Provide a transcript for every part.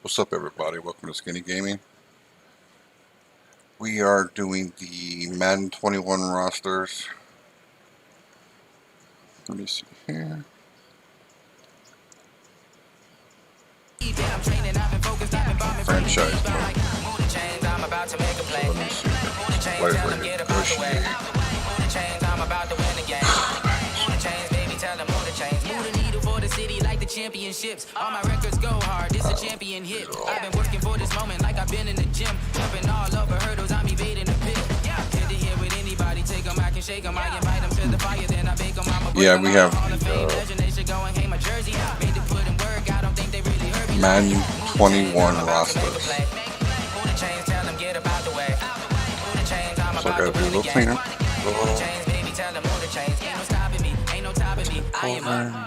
What's up, everybody? Welcome to Skinny Gaming. We are doing the Madden 21 rosters. Let me see here. Franchise mode. Let me see. Players ready to negotiate. Championships, all my records go hard. This a champion hit. I've been working for this moment like I've been in the gym. Jumping all over hurdles, I'm evading the pit. Good to hear with anybody, take them, I can shake them. I invite them to the fire, then I bake them. Yeah, we have Madden 21 rosters. So I gotta do a little cleanup.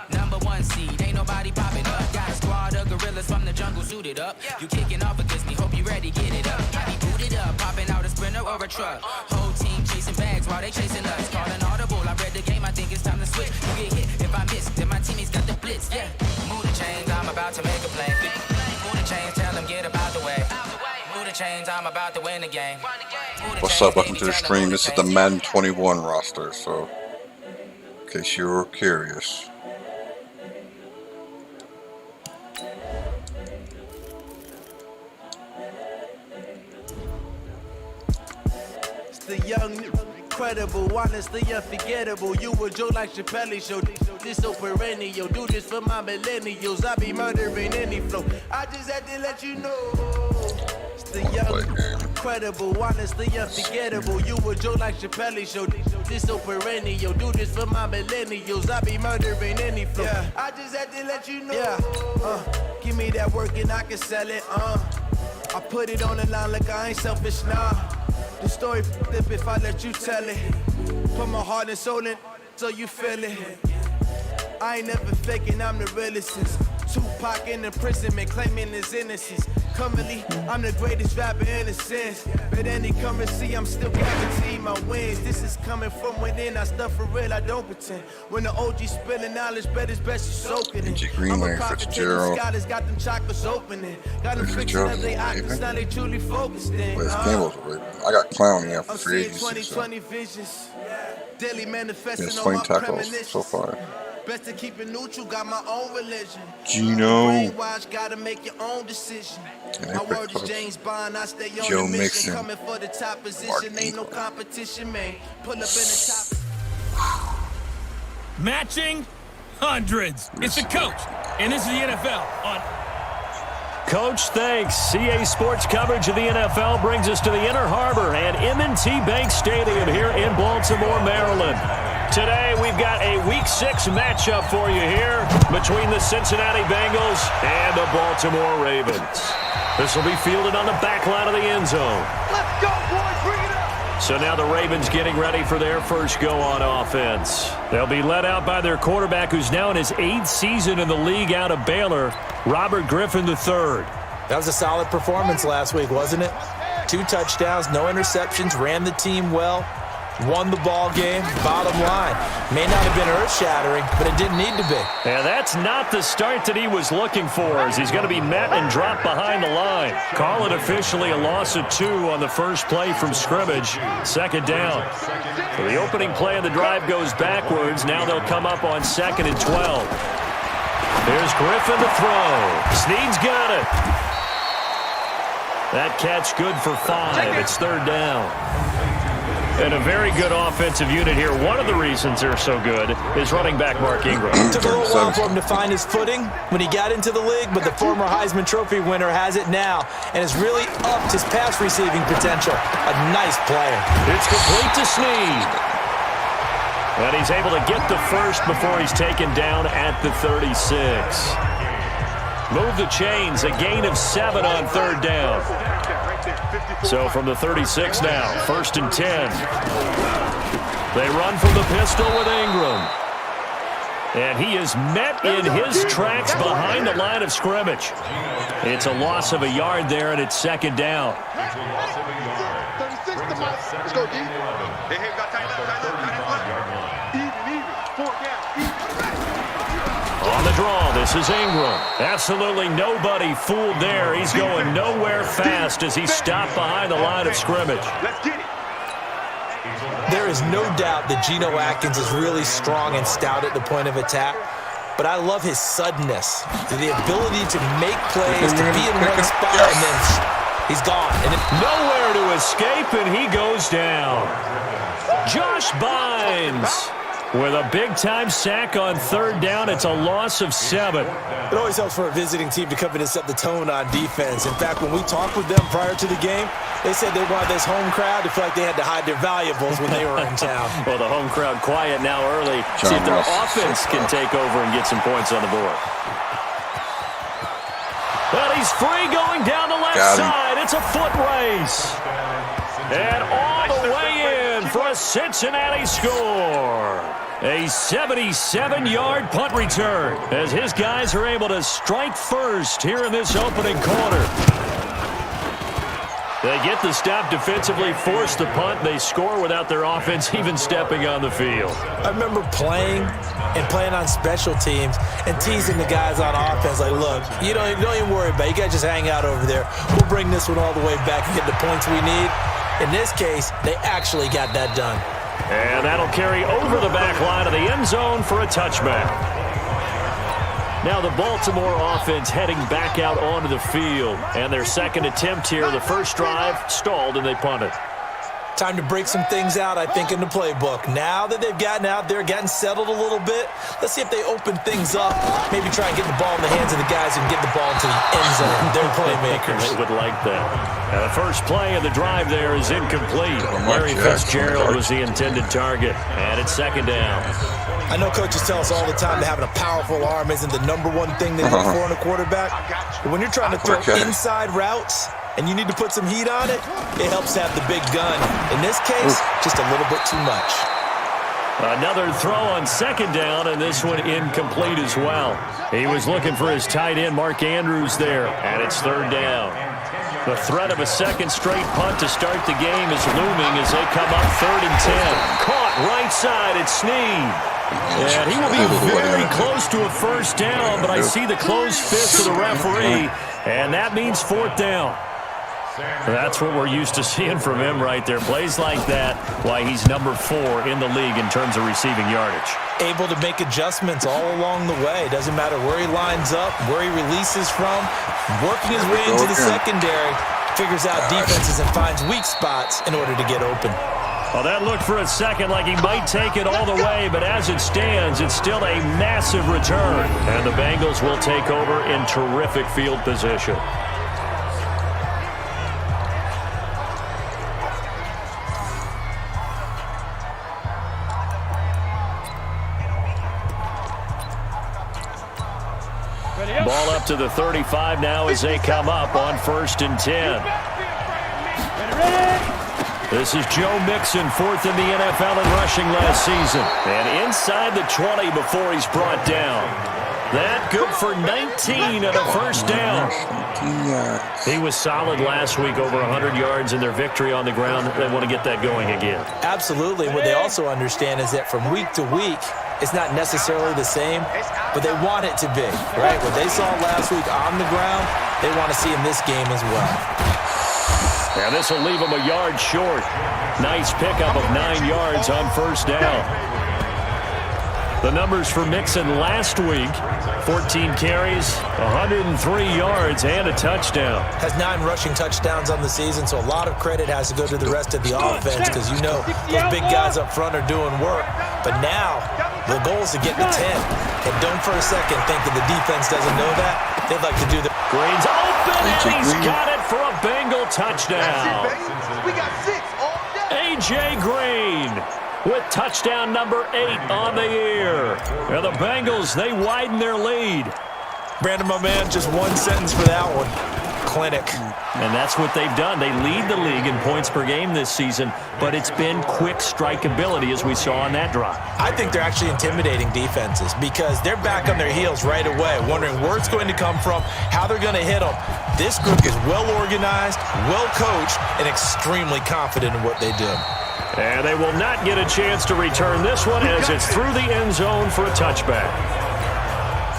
Number one seed, ain't nobody popping up. Got a squad of gorillas from the jungle suited up. You kicking off against me, hope you ready, get it up. I be booted up, popping out a sprinter or a truck. Whole team chasing bags while they chasing us. Calling audible, I read the game, I think it's time to switch. You get hit if I miss, then my teammates got the blitz. Yeah, move the chains, I'm about to make a play. Move the chains, tell them get about the way. Move the chains, I'm about to win the game. What's up? Welcome to the stream. This is the Madden 21 roster, so in case you were curious. The young, incredible, honestly unforgettable. You a Joe like Chappelle show. This so perennial. Do this for my millennials. I be murdering any flow. I just had to let you know. It's the young, incredible, honestly unforgettable. You a Joe like Chappelle show. This so perennial. Do this for my millennials. I be murdering any flow. Yeah. I just had to let you know. Yeah. Give me that work and I can sell it. I put it on the line like I ain't selfish, nah. The story flip if I let you tell it. Put my heart and soul in so you feel it. I ain't never faking, I'm the realest since Tupac in imprisonment, claiming his innocence. Currently, I'm the greatest rapper in a sense. But any currency, I'm still guaranteeing my wins. This is coming from within, I stuff for real, I don't pretend. When the OG spilling knowledge, bet it's best you soak it in. Greenway, Fitzgerald. Got them chocolates opening. Got them fixing up their eyes, now they truly focused in. Well, Campbell's a Raven. I got Clowney out for free agency. 2020 visions. Daily manifesting yeah, on my tackles premonitions. so far. Best to keep it neutral, got my own religion. Gino. Brainwash, gotta make your own decision. My word is James Bond, I stay on Joe the mission. Mixon. Coming for the top position, ain't no competition, man. Pull up in the top. Matching hundreds. It's the coach, and this is the NFL on. Coach, thanks. CA Sports coverage of the NFL brings us to the Inner Harbor and M&T Bank Stadium here in Baltimore, Maryland. Today, we've got a Week 6 matchup for you here between the Cincinnati Bengals and the Baltimore Ravens. This will be fielded on the back line of the end zone. Let's go, boys, bring it up! So now the Ravens getting ready for their first go on offense. They'll be led out by their quarterback, who's now in his 8th season in the league out of Baylor, Robert Griffin III. That was a solid performance last week, wasn't it? 2 touchdowns, no interceptions, ran the team well, won the ball game. Bottom line, may not have been earth-shattering, but it didn't need to be. And that's not the start that he was looking for, as he's going to be met and dropped behind the line. Call it officially a loss of 2 on the first play from scrimmage. Second down. So the opening play of the drive goes backwards. Now they'll come up on 2nd and 12. There's Griffin to throw. Snead's got it. That catch good for 5. It's 3rd down. And a very good offensive unit here. One of the reasons they're so good is running back Mark Ingram. Took a little while for him to find his footing when he got into the league, but the former Heisman Trophy winner has it now and has really upped his pass receiving potential. A nice player. It's complete to Snead. And he's able to get the first before he's taken down at the 36. Move the chains, a gain of 7 on 3rd down. So from the 36 now, 1st and 10. They run from the pistol with Ingram. And he is met in his tracks behind the line of scrimmage. It's a loss of a yard there, and it's 2nd down. 36 to Mike. Let's go, D. Hey, got tight up. On the draw. This is Ingram. Absolutely nobody fooled there. He's going nowhere fast as he's stopped behind the line of scrimmage. Let's get it. There is no doubt that Geno Atkins is really strong and stout at the point of attack. But I love his suddenness, the ability to make plays, to be in one spot, and then he's gone. And nowhere to escape, and he goes down. Josh Bynes with a big-time sack on third down. It's a loss of 7. It always helps for a visiting team to come in and set the tone on defense. In fact, when we talked with them prior to the game, they said they wanted this home crowd to feel like they had to hide their valuables when they were in town. Well, the home crowd quiet now early. See if their offense can take over and get some points on the board. But he's free going down the left side. It's a foot race. And all the way in for a Cincinnati score. A 77-yard punt return as his guys are able to strike first here in this opening quarter. They get the stop defensively, force the punt. They score without their offense even stepping on the field. I remember playing on special teams and teasing the guys on offense like, look, you don't even worry about it. You guys just hang out over there. We'll bring this one all the way back and get the points we need. In this case, they actually got that done. And that'll carry over the back line of the end zone for a touchback. Now the Baltimore offense heading back out onto the field. And their second attempt here, the first drive, stalled and they punted. Time to break some things out, I think, in the playbook. Now that they've gotten out there, gotten settled a little bit, let's see if they open things up. Maybe try and get the ball in the hands of the guys who can get the ball into the end zone. They're playmakers. They would like that. And the first play of the drive there is incomplete. Larry Fitzgerald was the intended target. And it's second down. I know coaches tell us all the time that having a powerful arm isn't the number one thing they look for in a quarterback. But when you're trying to throw inside routes and you need to put some heat on it, it helps to have the big gun. In this case, just a little bit too much. Another throw on second down, and this one incomplete as well. He was looking for his tight end, Mark Andrews, there, and it's third down. The threat of a second straight punt to start the game is looming as they come up 3rd and 10. Caught right side, it's Snead. And he will be very close to a first down, but I see the closed fist of the referee, and that means 4th down. That's what we're used to seeing from him right there. Plays like that, why he's number 4 in the league in terms of receiving yardage. Able to make adjustments all along the way. Doesn't matter where he lines up, where he releases from. Working his way into the secondary, figures out defenses and finds weak spots in order to get open. Well, that looked for a second like he might take it all the way, but as it stands, it's still a massive return. And the Bengals will take over in terrific field position. Ball up to the 35 now as they come up on 1st and 10. This is Joe Mixon, 4th in the NFL in rushing last season. And inside the 20 before he's brought down. That good for 19 at a first down. He was solid last week, over 100 yards in their victory on the ground. They want to get that going again. Absolutely. What they also understand is that from week to week, it's not necessarily the same, but they want it to be, right? What they saw last week on the ground, they want to see in this game as well. And this will leave them a yard short. Nice pickup of 9 yards on first down. The numbers for Mixon last week, 14 carries, 103 yards, and a touchdown. Has 9 rushing touchdowns on the season, so a lot of credit has to go to the rest of the offense because you know those big guys up front are doing work. But now, the goal is to get to 10. And don't for a second think that the defense doesn't know that. They'd like to do the... Green's open, and he's got it for a Bengal touchdown. We got 6 all day. A.J. Green with touchdown number 8 on the year. And the Bengals, they widen their lead. Brandon, my man, just one sentence for that one. Clinic. And that's what they've done. They lead the league in points per game this season, but it's been quick strikeability as we saw on that drive. I think they're actually intimidating defenses because they're back on their heels right away, wondering where it's going to come from, how they're going to hit them. This group is well organized, well coached, and extremely confident in what they do. And they will not get a chance to return this one as it's through the end zone for a touchback.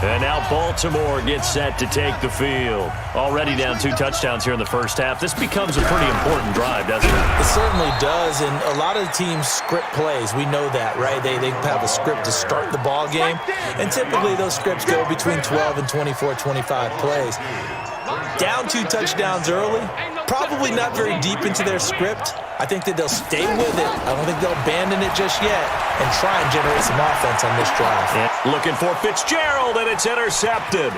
And now Baltimore gets set to take the field. Already down 2 touchdowns here in the first half. This becomes a pretty important drive, doesn't it? It certainly does, and a lot of teams script plays. We know that, right? They have a script to start the ball game, and typically those scripts go between 12 and 24, 25 plays. Down 2 touchdowns early, probably not very deep into their script. I think that they'll stay with it. I don't think they'll abandon it just yet and try and generate some offense on this drive. Yeah. Looking for Fitzgerald, and it's intercepted.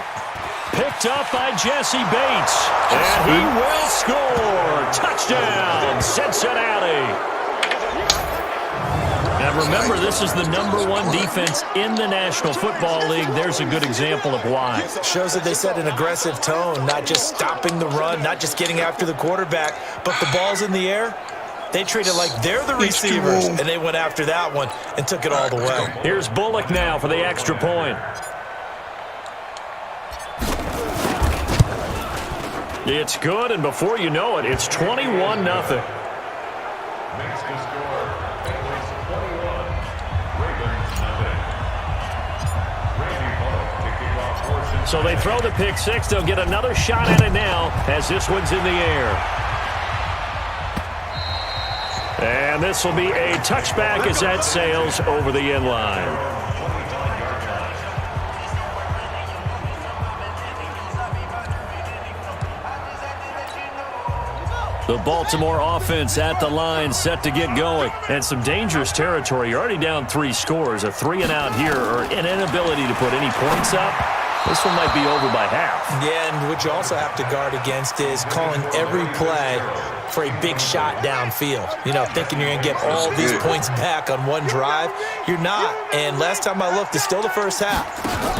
Picked up by Jesse Bates, and he will score. Touchdown, Cincinnati. Now remember, this is the #1 defense in the National Football League. There's a good example of why. Shows that they set an aggressive tone, not just stopping the run, not just getting after the quarterback, but the ball's in the air. They treat it like they're the receivers, and they went after that one and took it all the way. Here's Bullock now for the extra point. It's good, and before you know it, it's 21-0. So they throw the pick six. They'll get another shot at it now as this one's in the air. And this will be a touchback as that sails over the end line. The Baltimore offense at the line, set to get going. And some dangerous territory. You're already down 3 scores. A 3-and-out here, or an inability to put any points up. This one might be over by half. Yeah, and what you also have to guard against is calling every play for a big shot downfield. You know, thinking you're going to get all these points back on one drive. You're not. And last time I looked, it's still the first half.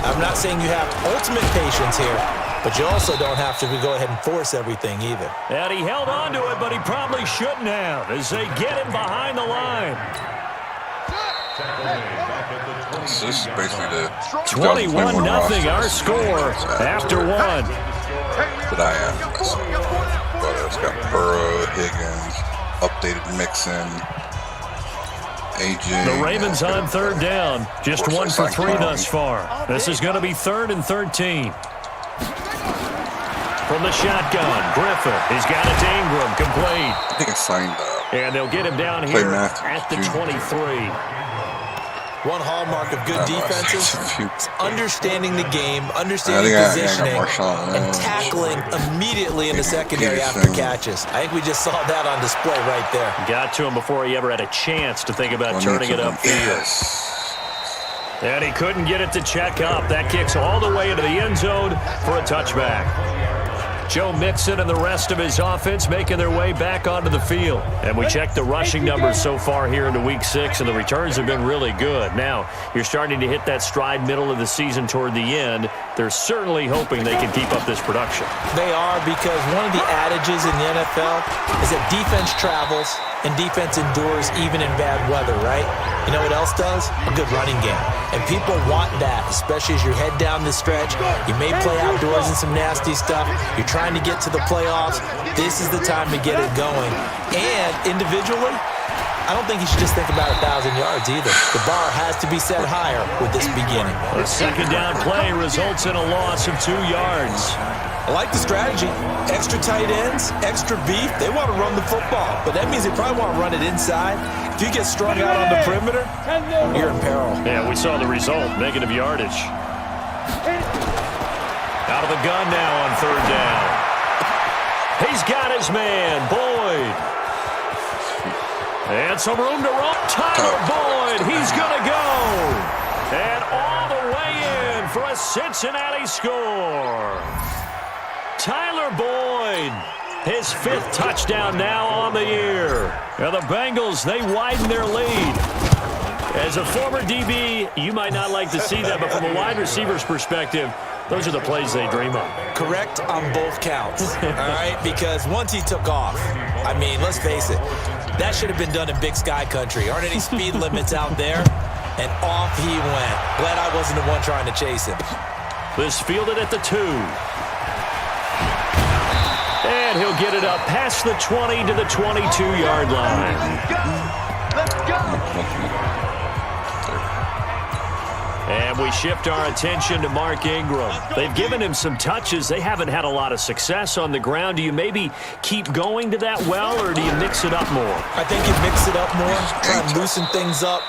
I'm not saying you have ultimate patience here, but you also don't have to go ahead and force everything either. And he held on to it, but he probably shouldn't have as they get him behind the line. This is basically the 21-0 our score after 1. That I am. But it's got Burrow, Higgins, updated Mixon, AJ. The Ravens on 3rd down. Just 1 for 3 thus far. This is going to be 3rd and 13. From the shotgun, Griffith. He's got it to Ingram, complete. I think I signed and they'll get him down here Matthews, at the 23. One hallmark of good defenses is understanding the game, understanding positioning, and tackling immediately in the secondary after catches. I think we just saw that on display right there. Got to him before he ever had a chance to think about turning it upfield. And he couldn't get it to check up. That kicks all the way into the end zone for a touchback. Joe Mixon and the rest of his offense making their way back onto the field. And we checked the rushing numbers so far here into Week 6, and the returns have been really good. Now, you're starting to hit that stride middle of the season toward the end. They're certainly hoping they can keep up this production. They are, because one of the adages in the NFL is that defense travels and defense endures even in bad weather, right? You know what else does? A good running game. And people want that, especially as you head down the stretch. You may play outdoors in some nasty stuff. You're trying to get to the playoffs. This is the time to get it going. And individually, I don't think you should just think about 1,000 yards either. The bar has to be set higher with this beginning. A second down play results in a loss of 2 yards. I like the strategy. Extra tight ends, extra beef. They want to run the football, but that means they probably want to run it inside. If you get strung out on the perimeter, you're in peril. Yeah, we saw the result. Negative yardage. Out of the gun now on 3rd down. He's got his man, Boyd. And some room to run. Tyler Boyd, he's going to go. And all the way in for a Cincinnati score. Tyler Boyd, his 5th touchdown now on the year. Now the Bengals, they widen their lead. As a former DB, you might not like to see that, but from a wide receiver's perspective, those are the plays they dream of. Correct on both counts, all right? Because once he took off, I mean, let's face it, that should have been done in Big Sky country. Aren't any speed limits out there? And off he went. Glad I wasn't the one trying to chase him. This fielded at the 2. And he'll get it up past the 20 to the 22-yard line. Let's go. And we shift our attention to Mark Ingram. They've given him some touches. They haven't had a lot of success on the ground. Do you maybe keep going to that well, or do you mix it up more? I think you mix it up more, try and loosen things up.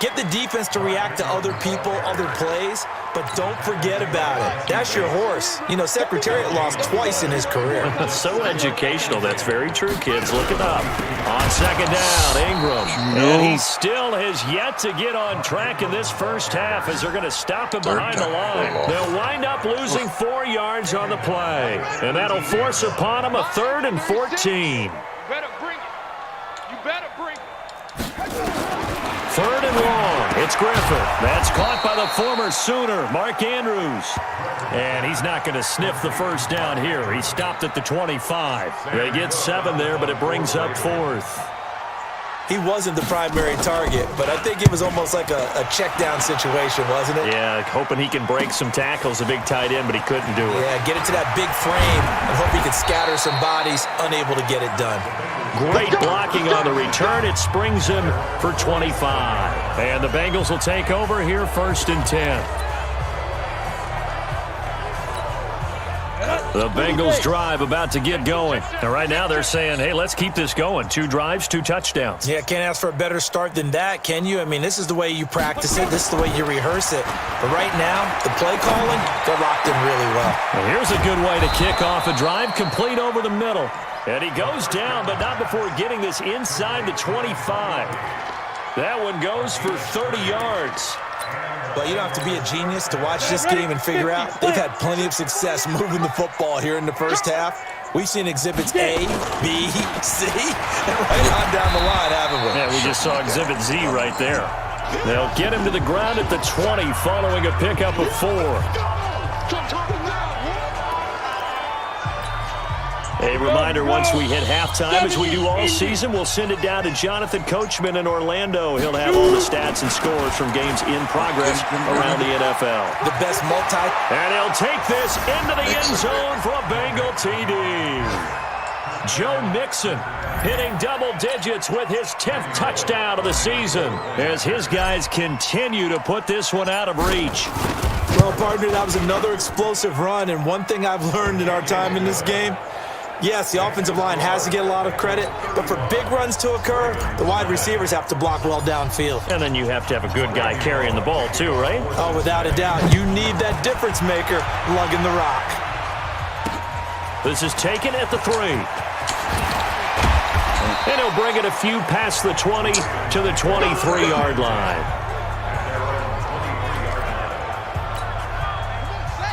Get the defense to react to other people, other plays, but don't forget about it. That's your horse. You know, Secretariat lost twice in his career. So educational. That's very true, kids. Look it up. On second down, Ingram. And he still has yet to get on track in this first half as they're going to stop him behind the line. They'll wind up losing 4 yards on the play. And that'll force upon him a 3rd and 14. You better bring it. You better bring it. 3rd and long. It's Griffin. That's caught by the former Sooner, Mark Andrews. And he's not going to sniff the first down here. He stopped at the 25. They get 7 there, but it brings up 4th. He wasn't the primary target, but I think it was almost like a check down situation, wasn't it? Yeah, hoping he can break some tackles, a big tight end, but he couldn't do it. Yeah, get it to that big frame and hope he can scatter some bodies, unable to get it done. Great blocking on the return. It springs him for 25. And the Bengals will take over here 1st and 10. The Bengals drive about to get going. And right now they're saying, hey, let's keep this going. 2 drives, 2 touchdowns. Yeah, can't ask for a better start than that, can you? I mean, this is the way you practice it. This is the way you rehearse it. But right now, the play calling, they're locked in really well. And here's a good way to kick off a drive, complete over the middle. And he goes down, but not before getting this inside the 25. That one goes for 30 yards. But you don't have to be a genius to watch this game and figure out they've had plenty of success moving the football here in the first half. We've seen exhibits A, B, C, and right on down the line, haven't we? Yeah, we just saw exhibit Z right there. They'll get him to the ground at the 20 following a pickup of 4. A reminder, once we hit halftime, as we do all season, we'll send it down to Jonathan Coachman in Orlando. He'll have all the stats and scores from games in progress around the NFL. The best And he'll take this into the end zone for a Bengal TD. Joe Mixon hitting double digits with his 10th touchdown of the season as his guys continue to put this one out of reach. Well, partner, that was another explosive run, and one thing I've learned in our time in this game, yes, the offensive line has to get a lot of credit, but for big runs to occur, the wide receivers have to block well downfield. And then you have to have a good guy carrying the ball too, right? Oh, without a doubt. You need that difference maker lugging the rock. This is taken at the 3. And he'll bring it a few past the 20 to the 23-yard line.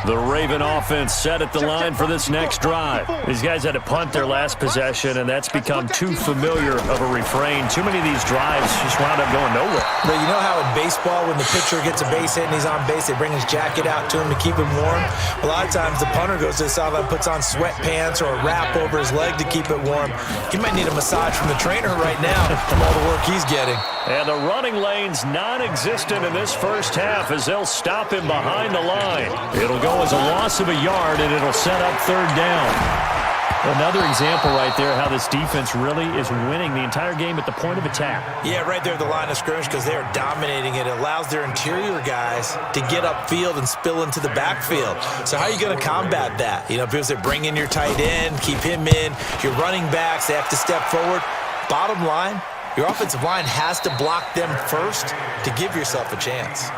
The Raven offense set at the line for this next drive. These guys had to punt their last possession, and that's become too familiar of a refrain. Too many of these drives just wound up going nowhere. But you know how in baseball, when the pitcher gets a base hit and he's on base, they bring his jacket out to him to keep him warm? A lot of times the punter goes to the sideline, puts on sweatpants or a wrap over his leg to keep it warm. He might need a massage from the trainer right now from all the work he's getting. And the running lane's non-existent in this first half as they'll stop him behind the line. It'll go as a loss of a yard, and it'll set up 3rd down. Another example right there how this defense really is winning the entire game at the point of attack. Yeah, right there at the line of scrimmage because they're dominating it. It allows their interior guys to get upfield and spill into the backfield. So how are you going to combat that? You know, because they bring in your tight end, keep him in. Your running backs, they have to step forward. Bottom line, your offensive line has to block them first to give yourself a chance.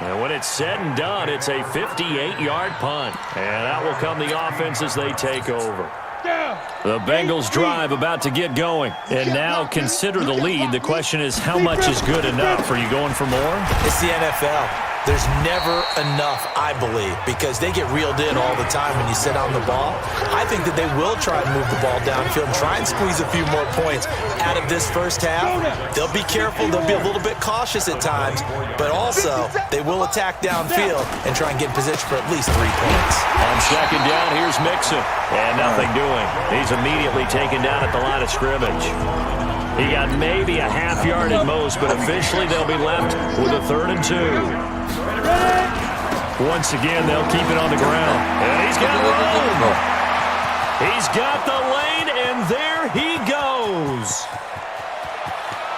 And when it's said and done, it's a 58-yard punt. And out will come the offense as they take over. The Bengals drive about to get going. And now consider the lead. The question is, how much is good enough? Are you going for more? It's the NFL. There's never enough, I believe, because they get reeled in all the time when you sit on the ball. I think that they will try and move the ball downfield and try and squeeze a few more points out of this first half. They'll be careful. They'll be a little bit cautious at times, but also they will attack downfield and try and get in position for at least 3 points. On second down, here's Mixon. And nothing doing. He's immediately taken down at the line of scrimmage. He got maybe a half yard at most, but officially they'll be left with a 3rd and 2. Once again, they'll keep it on the ground. And he's got room. He's got the lane, and there he goes.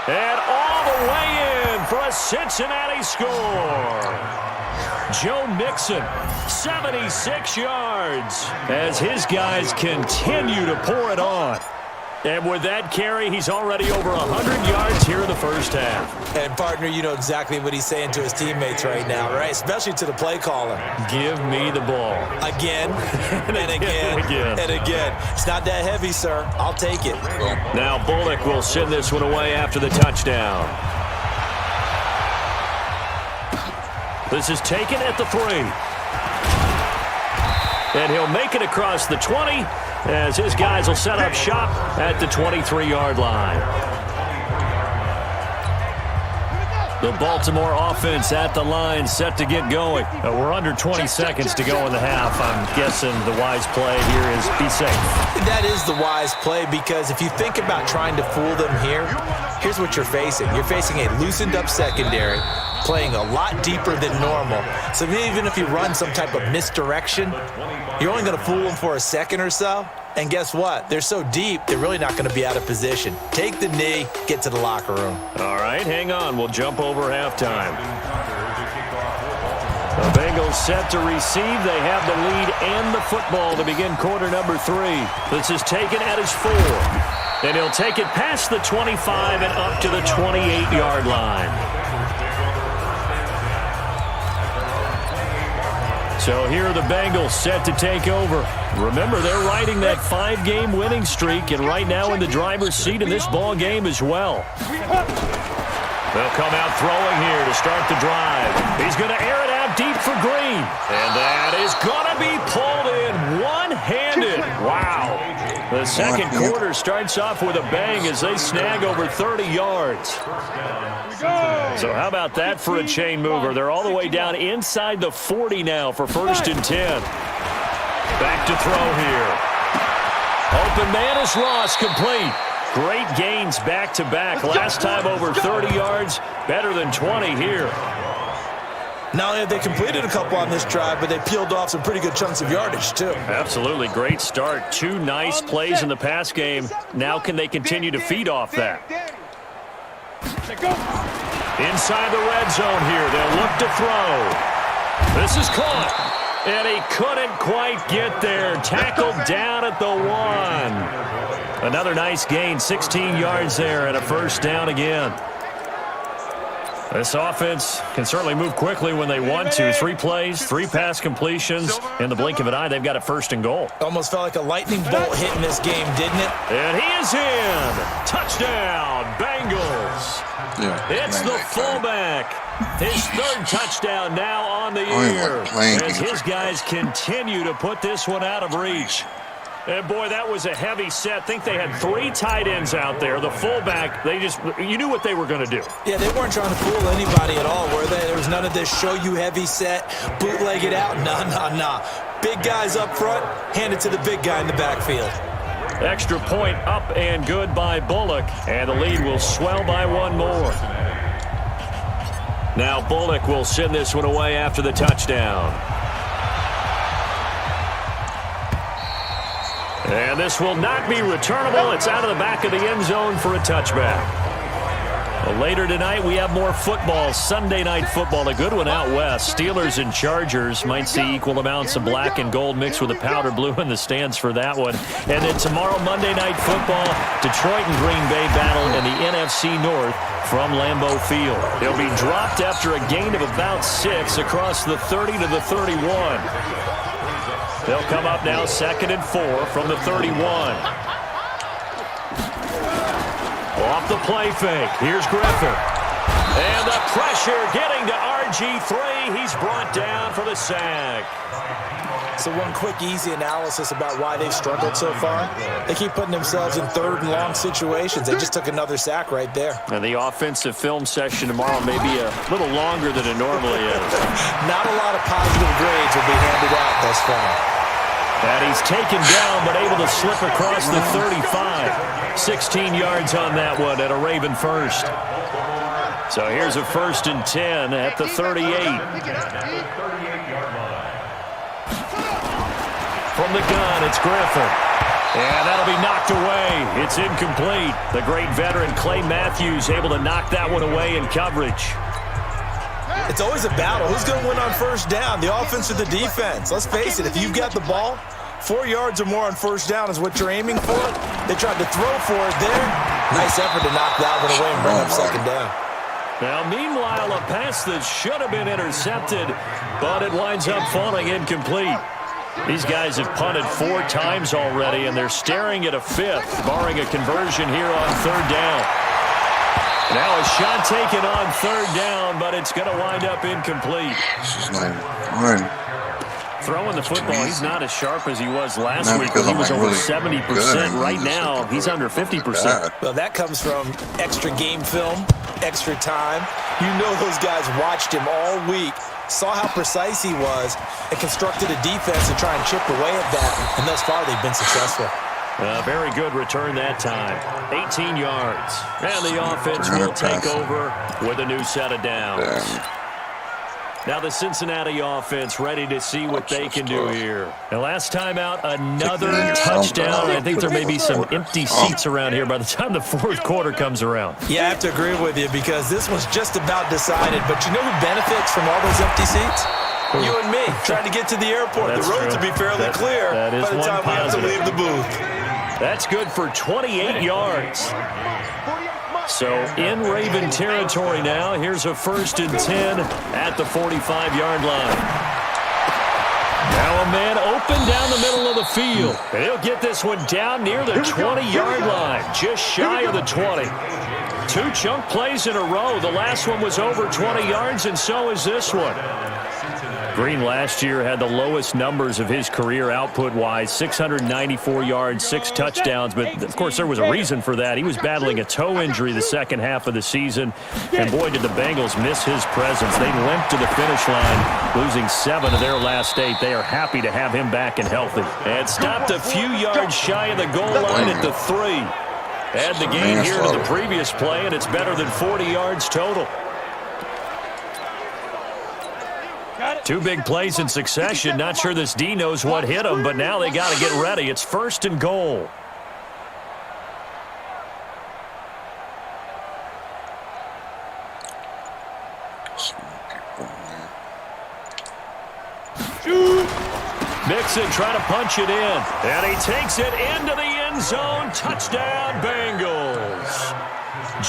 And all the way in for a the Cincinnati score. Joe Mixon, 76 yards, as his guys continue to pour it on. And with that carry, he's already over 100 yards here in the first half. And, partner, you know exactly what he's saying to his teammates right now, right? Especially to the play caller. Give me the ball. Again, and again, and again. It's not that heavy, sir. I'll take it. Now Bullock will send this one away after the touchdown. This is taken at the 3. And he'll make it across the 20 as his guys will set up shop at the 23-yard line. The Baltimore offense at the line, set to get going. We're under 20 seconds to go in the half. I'm guessing the wise play here is be safe. That is the wise play, because if you think about trying to fool them here, here's what you're facing. You're facing a loosened-up secondary, playing a lot deeper than normal. So even if you run some type of misdirection, you're only going to fool them for a second or so. And guess what? They're so deep, they're really not going to be out of position. Take the knee, get to the locker room. All right, hang on. We'll jump over halftime. The Bengals set to receive. They have the lead and the football to begin quarter number 3. This is taken at his 4. And he'll take it past the 25 and up to the 28-yard line. So here are the Bengals set to take over. Remember, they're riding that 5-game winning streak, and right now in the driver's seat in this ball game as well. They'll come out throwing here to start the drive. He's going to air it out deep for Green. And that is going to be pulled in one-handed. Wow. The second quarter starts off with a bang as they snag over 30 yards. So how about that for a chain mover? They're all the way down inside the 40 now for 1st and 10. Back to throw here. Open man is lost, complete. Great gains back-to-back. Last time over 30 yards, better than 20 here. Not only have they completed a couple on this drive, but they peeled off some pretty good chunks of yardage, too. Absolutely. Great start. 2 nice plays in the pass game. Now can they continue to feed off that? Inside the red zone here. They'll look to throw. This is caught. And he couldn't quite get there. Tackled down at the 1. Another nice gain. 16 yards there and a first down again. This offense can certainly move quickly when they want to. 3 plays, 3 pass completions. In the blink of an eye, they've got a 1st and goal. Almost felt like a lightning bolt hitting this game, didn't it? And he is in. Touchdown, Bengals. Yeah, it's the fullback. His 3rd touchdown now on the year. As his guys continue to put this one out of reach. And, boy, that was a heavy set. I think they had 3 tight ends out there. The fullback, you knew what they were going to do. Yeah, they weren't trying to fool anybody at all, were they? There was none of this show you heavy set, bootleg it out. Nah. Big guys up front, hand it to the big guy in the backfield. Extra point up and good by Bullock. And the lead will swell by 1 more. Now Bullock will send this one away after the touchdown. And this will not be returnable. It's out of the back of the end zone for a touchback. Well, later tonight, we have more football. Sunday night football, a good one out west. Steelers and Chargers might see equal amounts of black and gold mixed with a powder blue in the stands for that one. And then tomorrow, Monday night football, Detroit and Green Bay battle in the NFC North from Lambeau Field. They'll be dropped after a gain of about 6 across the 30 to the 31. They'll come up now 2nd and 4 from the 31. Off the play fake. Here's Griffin. And the pressure getting to RG3. He's brought down for the sack. So one quick, easy analysis about why they've struggled so far. They keep putting themselves in 3rd and long situations. They just took another sack right there. And the offensive film session tomorrow may be a little longer than it normally is. Not a lot of positive grades will be handed out thus far. And he's taken down, but able to slip across the 35. 16 yards on that one at a Raven first. So here's a 1st and 10 at the 38. From the gun, it's Griffin. And that'll be knocked away. It's incomplete. The great veteran Clay Matthews able to knock that one away in coverage. It's always a battle. Who's going to win on first down, the offense or the defense? Let's face it, if you've got the ball, 4 yards or more on first down is what you're aiming for. They tried to throw for it there. Nice effort to knock that one away and bring up second down. Now, meanwhile, a pass that should have been intercepted, but it winds up falling incomplete. These guys have punted 4 times already, and they're staring at a 5th, barring a conversion here on third down. Now a shot taken on third down, but it's going to wind up incomplete. This is not even fun. Throwing the football, he's not as sharp as he was last week. because He I'm was like over really 70%. good. Right now, he's under 50%. Well, that comes from extra game film, extra time. You know those guys watched him all week, saw how precise he was, and constructed a defense to try and chip away at that. And thus far, they've been successful. A very good return that time. 18 yards. And the offense will take over with a new set of downs. Now the Cincinnati offense ready to see what they can do here. And last time out, another touchdown. I think there may be some empty seats around here by the time the fourth quarter comes around. Yeah, I have to agree with you because this one's just about decided. But you know who benefits from all those empty seats? You and me, trying to get to the airport. That's the roads true. will be fairly clear that is by the one time we have to positive. leave the booth. That's good for 28 yards. So in Raven territory now. Here's a 1st and 10 at the 45-yard line. Now a man open down the middle of the field. And he'll get this one down near the 20-yard line, just shy of the 20. 2 chunk plays in a row. The last one was over 20 yards, and so is this one. Green last year had the lowest numbers of his career output-wise, 694 yards, 6 touchdowns. But, of course, there was a reason for that. He was battling a toe injury the second half of the season. And, boy, did the Bengals miss his presence. They limped to the finish line, losing 7 of their last 8. They are happy to have him back and healthy. And stopped a few yards shy of the goal line at the 3. Add the gain here to the previous play, and it's better than 40 yards total. 2 big plays in succession. Not sure this D knows what hit him, but now they got to get ready. It's 1st and goal. Mixon trying to punch it in, and he takes it into the end zone. Touchdown, Bengals.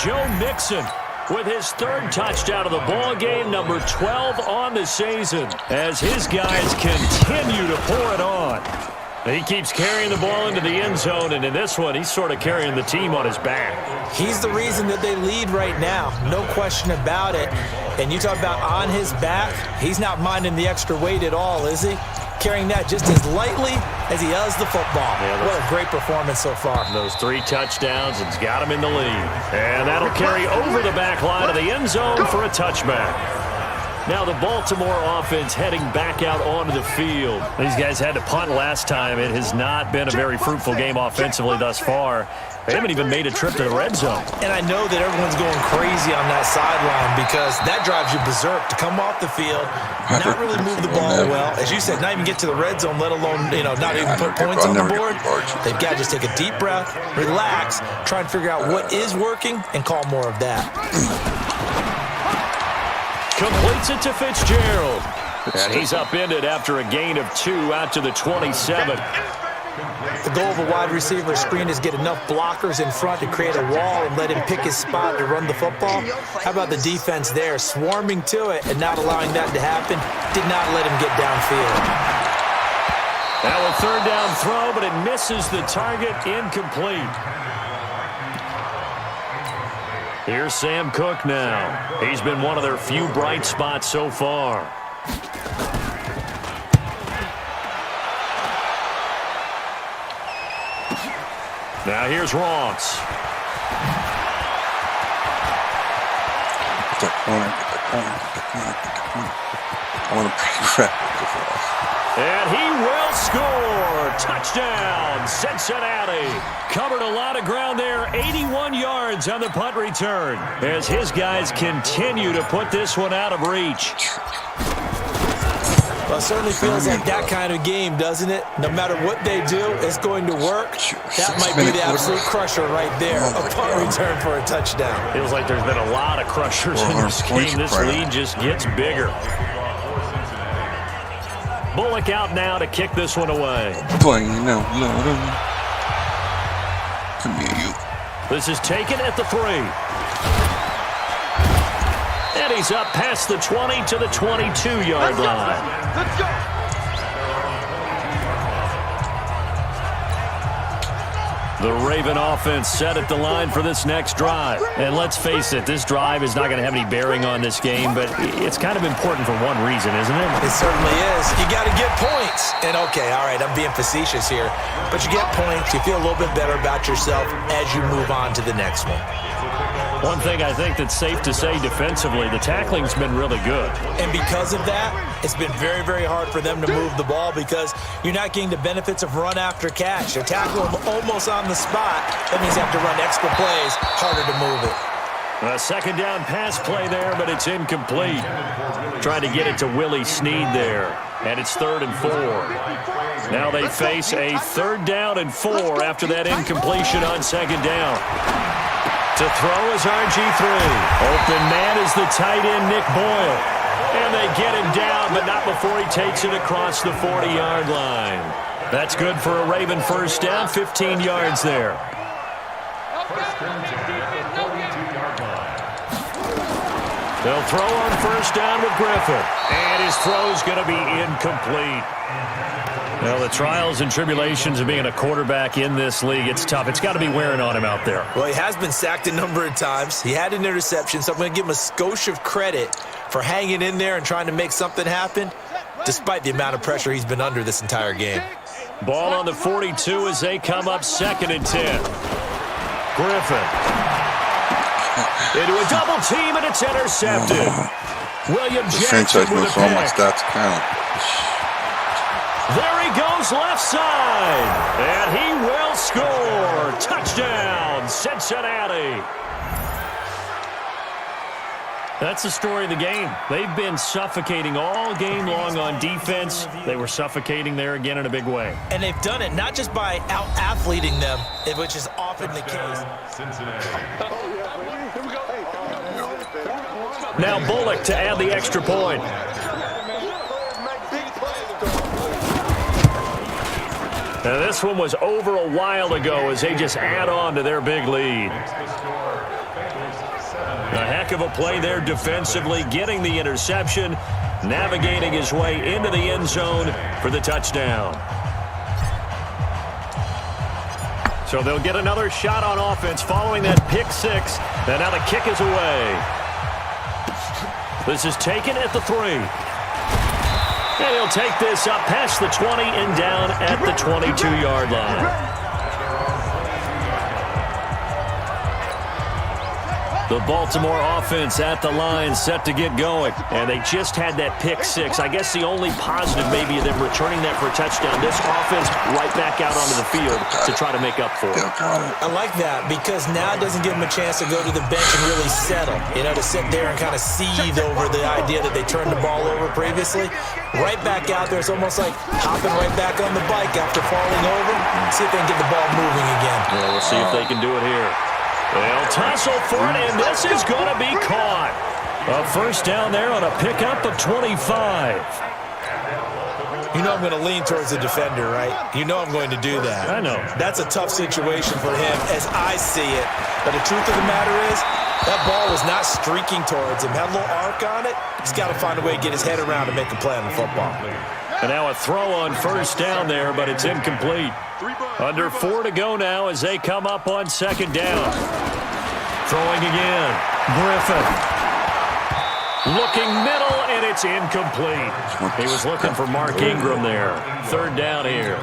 Joe Mixon with his 3rd touchdown of the ball game, number 12 on the season, as his guys continue to pour it on. He keeps carrying the ball into the end zone, and in this one, he's sort of carrying the team on his back. He's the reason that they lead right now, no question about it. And you talk about on his back, he's not minding the extra weight at all, is he? Carrying that just as lightly as he does the football. Yeah, what a great performance so far. Those 3 touchdowns has got him in the lead. And that'll carry over the back line of the end zone for a touchback. Now the Baltimore offense heading back out onto the field. These guys had to punt last time. It has not been a very fruitful game offensively thus far. They haven't even made a trip to the red zone. And I know that everyone's going crazy on that sideline because that drives you berserk to come off the field, not really move the ball well. As you said, not even get to the red zone, let alone, not even put points on the board. They've got to just take a deep breath, relax, try and figure out what is working and call more of that. Completes it to Fitzgerald. And he's upended after a gain of 2 out to the 27. The goal of a wide receiver screen is get enough blockers in front to create a wall and let him pick his spot to run the football. How about the defense there, swarming to it and not allowing that to happen? Did not let him get downfield. Now a 3rd down throw, but it misses the target, incomplete. Here's Sam Cook now. He's been one of their few bright spots so far. Now here's Ross. Get that corner, get that corner, get that corner, get that corner. I want to grab it. And he will score. Touchdown, Cincinnati. Covered a lot of ground there. 81 yards on the punt return as his guys continue to put this one out of reach. Well, it certainly feels like that kind of game, doesn't it? No matter what they do, it's going to work. That might be the absolute crusher right there. A punt return for a touchdown. Feels like there's been a lot of crushers in this game. This lead just gets bigger. Bullock out now to kick this one away. Come here, you. This is taken at the 3. And he's up past the 20 to the 22-yard line. Let's go. The Raven offense set at the line for this next drive. And let's face it, this drive is not going to have any bearing on this game, but it's kind of important for one reason, isn't it? It certainly is. You got to get points. And, okay, all right, I'm being facetious here. But you get points, you feel a little bit better about yourself as you move on to the next one. One thing I think that's safe to say defensively, the tackling's been really good. And because of that, it's been very, very hard for them to move the ball because you're not getting the benefits of run after catch. They're tackling them almost on the spot. That means you have to run extra plays, harder to move it. A second down pass play there, but it's incomplete. Trying to get it to Willie Snead there. And it's 3rd and 4. Now they face a 3rd down and 4 after that incompletion on 2nd down. To throw is RG3. Open man is the tight end, Nick Boyle. And they get him down, but not before he takes it across the 40-yard line. That's good for a Raven first down, 15 yards there. They'll throw on first down with Griffin. And his throw's going to be incomplete. Well, the trials and tribulations of being a quarterback in this league, it's tough. It's got to be wearing on him out there. Well, he has been sacked a number of times. He had an interception, so I'm going to give him a skosh of credit for hanging in there and trying to make something happen, despite the amount of pressure he's been under this entire game. Ball on the 42 as they come up 2nd and 10. Griffin. Into a double team, and it's intercepted. William Jackson with a all my pick. stats count. There he goes left side, and he will score. Touchdown, Cincinnati. That's the story of the game. They've been suffocating all game long on defense. They were suffocating there again in a big way. And they've done it not just by out-athleting them, which is often the case. Now Bullock to add the extra point. Now this one was over a while ago as they just add on to their big lead. A heck of a play there defensively, getting the interception, navigating his way into the end zone for the touchdown. So they'll get another shot on offense following that pick 6. And now the kick is away. This is taken at the 3. And he'll take this up past the 20 and down at the 22-yard line. The Baltimore offense at the line set to get going. And they just had that pick 6. I guess the only positive maybe of them returning that for a touchdown. This offense right back out onto the field to try to make up for it. I like that because now it doesn't give them a chance to go to the bench and really settle. You know, to sit there and kind of seethe over the idea that they turned the ball over previously. Right back out there, it's almost like hopping right back on the bike after falling over. See if they can get the ball moving again. Well, we'll see if they can do it here. They'll tussle for it, and this is going to be caught. A first down there on a pickup of 25. You know I'm going to lean towards the defender, right? You know I'm going to do that. I know. That's a tough situation for him as I see it. But the truth of the matter is, that ball was not streaking towards him. Had a little arc on it. He's got to find a way to get his head around and make a play on the football. And now a throw on first down there, but it's incomplete. Under 4 to go now as they come up on 2nd down. Throwing again. Griffin. Looking middle, and it's incomplete. He was looking for Mark Ingram there. 3rd down here.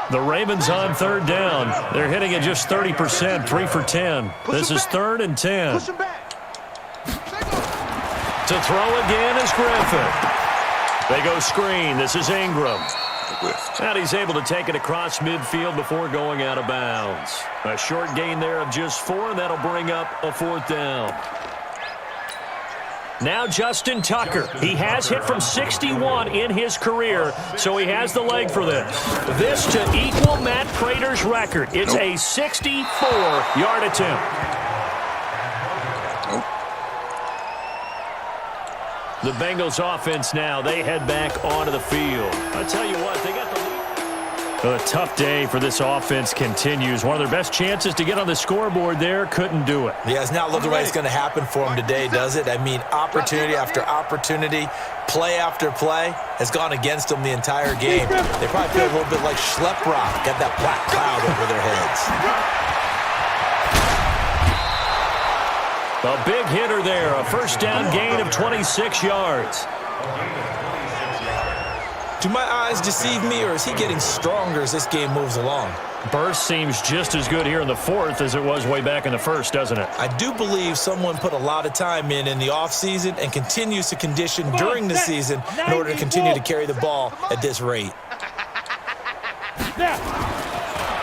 The Ravens on 3rd down. They're hitting at just 30%, 3 for 10. This is 3rd and 10. To throw again is Griffin. They go screen. This is Ingram. And he's able to take it across midfield before going out of bounds. A short gain there of just 4, and that'll bring up a 4th down. Now Justin Tucker. He has hit from 61 in his career, so he has the leg for this. This to equal Matt Prater's record. It's a 64-yard attempt. The Bengals offense now, they head back onto the field. I tell you what, they got the lead. A tough day for this offense continues. One of their best chances to get on the scoreboard there, couldn't do it. Yeah, it's not looking like it's going to happen for them today, does it? I mean, opportunity after opportunity, play after play has gone against them the entire game. They probably feel a little bit like Schlep Rock, got that black cloud over their heads. A big hitter there, a first down gain of 26 yards. Do my eyes deceive me, or is he getting stronger as this game moves along? Burst seems just as good here in the fourth as it was way back in the first, doesn't it? I do believe someone put a lot of time in the offseason and continues to condition during the season in order to continue to carry the ball at this rate.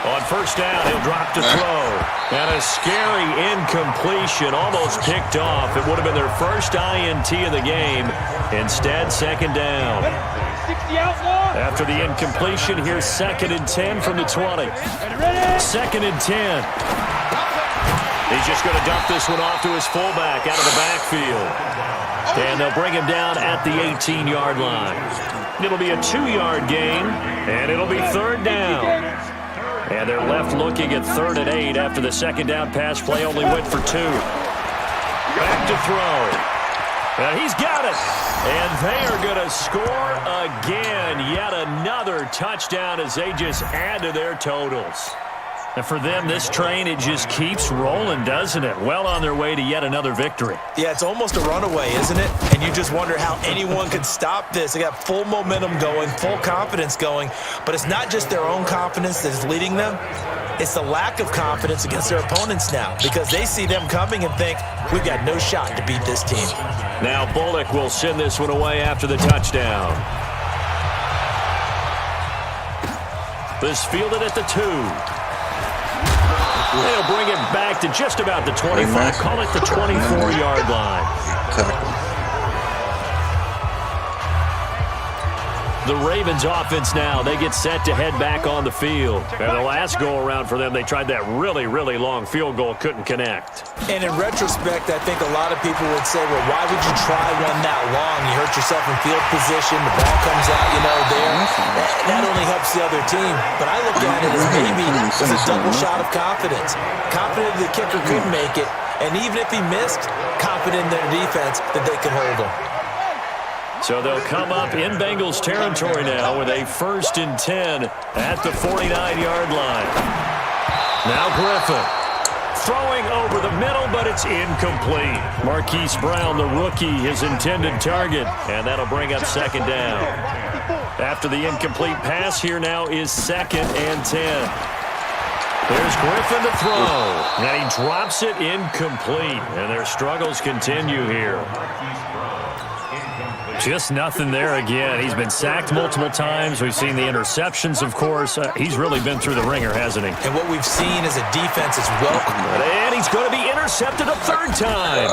On first down, he'll drop to throw. And a scary incompletion, almost picked off. It would have been their first INT of the game. Instead, second down. After the incompletion, here's 2nd and 10 from the 20. 2nd and 10. He's just going to dump this one off to his fullback out of the backfield. And they'll bring him down at the 18-yard line. It'll be a 2-yard gain, and it'll be third down. And they're left looking at 3rd and 8 after the second down pass play only went for 2. Back to throw. And he's got it. And they are going to score again. Yet another touchdown as they just add to their totals. And for them, this train, it just keeps rolling, doesn't it? Well on their way to yet another victory. Yeah, it's almost a runaway, isn't it? And you just wonder how anyone could stop this. They got full momentum going, full confidence going. But it's not just their own confidence that's leading them. It's the lack of confidence against their opponents now, because they see them coming and think, we've got no shot to beat this team. Now Bullock will send this one away after the touchdown. This fielded at the 2. They'll bring it back to just about the 25. Call it the 24-yard line. The Ravens offense now, they get set to head back on the field. And the last go-around for them, they tried that really, really long field goal, couldn't connect. And in retrospect, I think a lot of people would say, well, why would you try one that long? You hurt yourself in field position, the ball comes out, there. That only helps the other team. But I look at it as maybe it's a double shot of confidence. Confident the kicker could make it, and even if he missed, confident in their defense that they could hold him. So they'll come up in Bengals territory now with a 1st and 10 at the 49-yard line. Now Griffin throwing over the middle, but it's incomplete. Marquise Brown, the rookie, his intended target, and that'll bring up 2nd down. After the incomplete pass, here now is 2nd and 10. There's Griffin to throw, and he drops it incomplete, and their struggles continue here. Just nothing there again. He's been sacked multiple times. We've seen the interceptions, of course. He's really been through the ringer, hasn't he? And what we've seen is a defense is welcome. And he's going to be intercepted a 3rd time.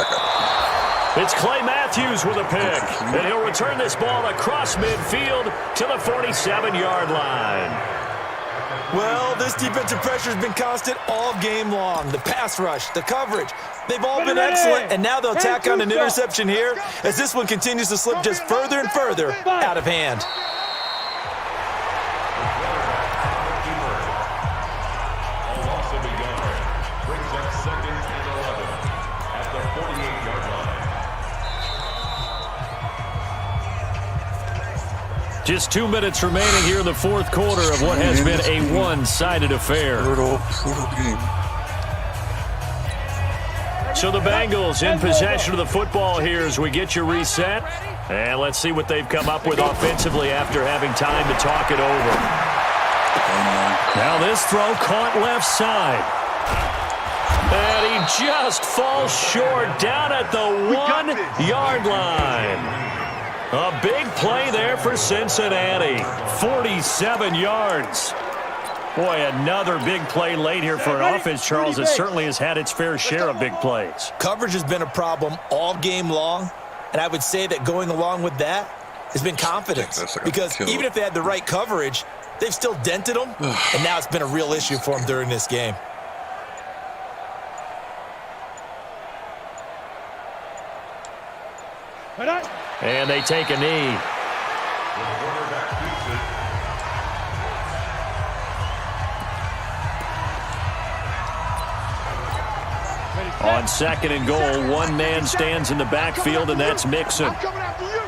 It's Clay Matthews with a pick. And he'll return this ball across midfield to the 47-yard line. Well, this defensive pressure has been constant all game long. The pass rush, the coverage, they've all been excellent, and now they'll tack on an interception here as this one continues to slip just further and further out of hand. Just 2 minutes remaining here in the fourth quarter of what has been a one-sided affair. So the Bengals in possession of the football here as we get you reset. And let's see what they've come up with offensively after having time to talk it over. Now this throw caught left side. And he just falls short down at the 1-yard line. A big play there for Cincinnati. 47 yards. Boy, another big play late here for an offense, Charles, that certainly has had its fair share of big plays. Coverage has been a problem all game long, And I would say that going along with that has been confidence. Because even if they had the right coverage, they've still dented them, and now it's been a real issue for them during this game. And they take a knee. On 2nd and goal, one man stands in the backfield, and that's Mixon. I'm coming after you.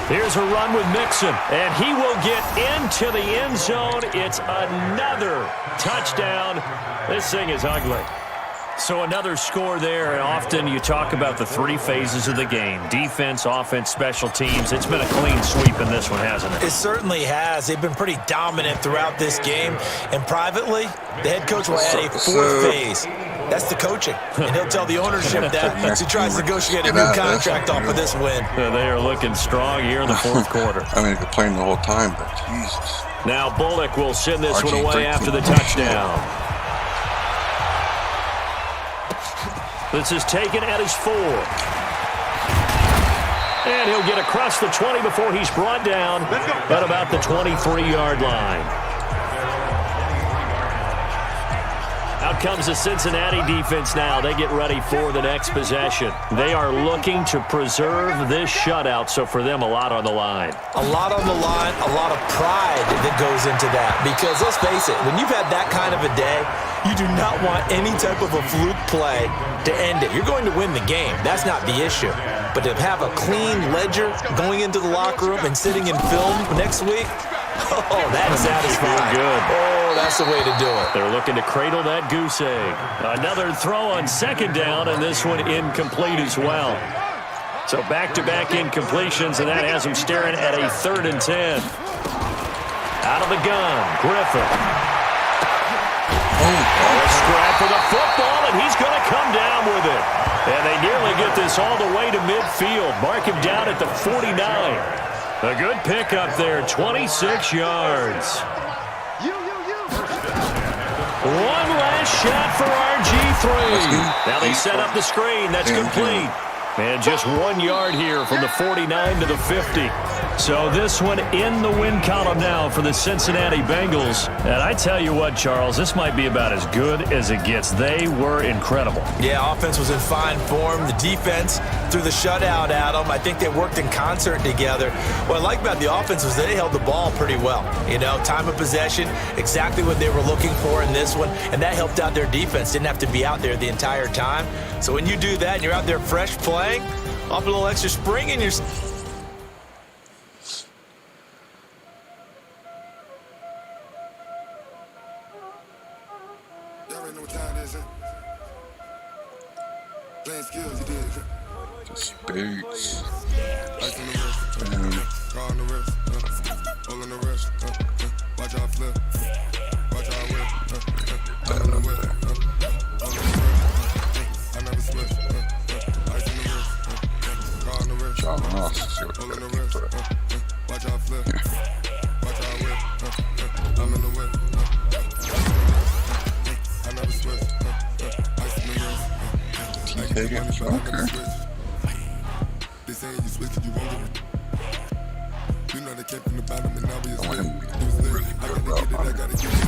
Here's a run with Mixon, and he will get into the end zone. It's another touchdown. This thing is ugly. So another score there, and often you talk about the three phases of the game: defense, offense, special teams. It's been a clean sweep in this one, hasn't it? It certainly has. They've been pretty dominant throughout this game. And privately, the head coach will add a fourth phase. That's the coaching. And he'll tell the ownership that as he tries to negotiate a new contract off of this win. They are looking strong here in the fourth quarter. I mean, complained the whole time, but Jesus. Now Bullock will send this one away after the touchdown. This is taken at his 4. And he'll get across the 20 before he's brought down at about the 23-yard line. Out comes the Cincinnati defense now. They get ready for the next possession. They are looking to preserve this shutout, so for them, a lot on the line. A lot on the line, a lot of pride that goes into that. Because let's face it, when you've had that kind of a day, you do not want any type of a fluke play to end it. You're going to win the game. That's not the issue. But to have a clean ledger going into the locker room and sitting in film next week, oh, that's satisfying. Good. Oh, that's the way to do it. They're looking to cradle that goose egg. Another throw on 2nd down, and this one incomplete as well. So back-to-back incompletions, and that has them staring at a 3rd and 10. Out of the gun, Griffin. A scrap for the football, and he's going to come down with it. And they nearly get this all the way to midfield. Mark him down at the 49. A good pickup there, 26 yards. One last shot for RG3. Now they set up the screen. That's complete. And just 1 yard here from the 49 to the 50. So this one in the win column now for the Cincinnati Bengals. And I tell you what, Charles, this might be about as good as it gets. They were incredible. Yeah, offense was in fine form. The defense threw the shutout at them. I think they worked in concert together. What I like about the offense was they held the ball pretty well. You know, time of possession, exactly what they were looking for in this one. And that helped out their defense. Didn't have to be out there the entire time. So when you do that and you're out there fresh playing, off a little extra spring in your... Just Bates. John Ross. See what they're going to do. Higgins, okay. They saying you switch and you won't get it. You know they came from the bottom and now we I want him to it was lit. really I good gotta get it, I about gotta get it.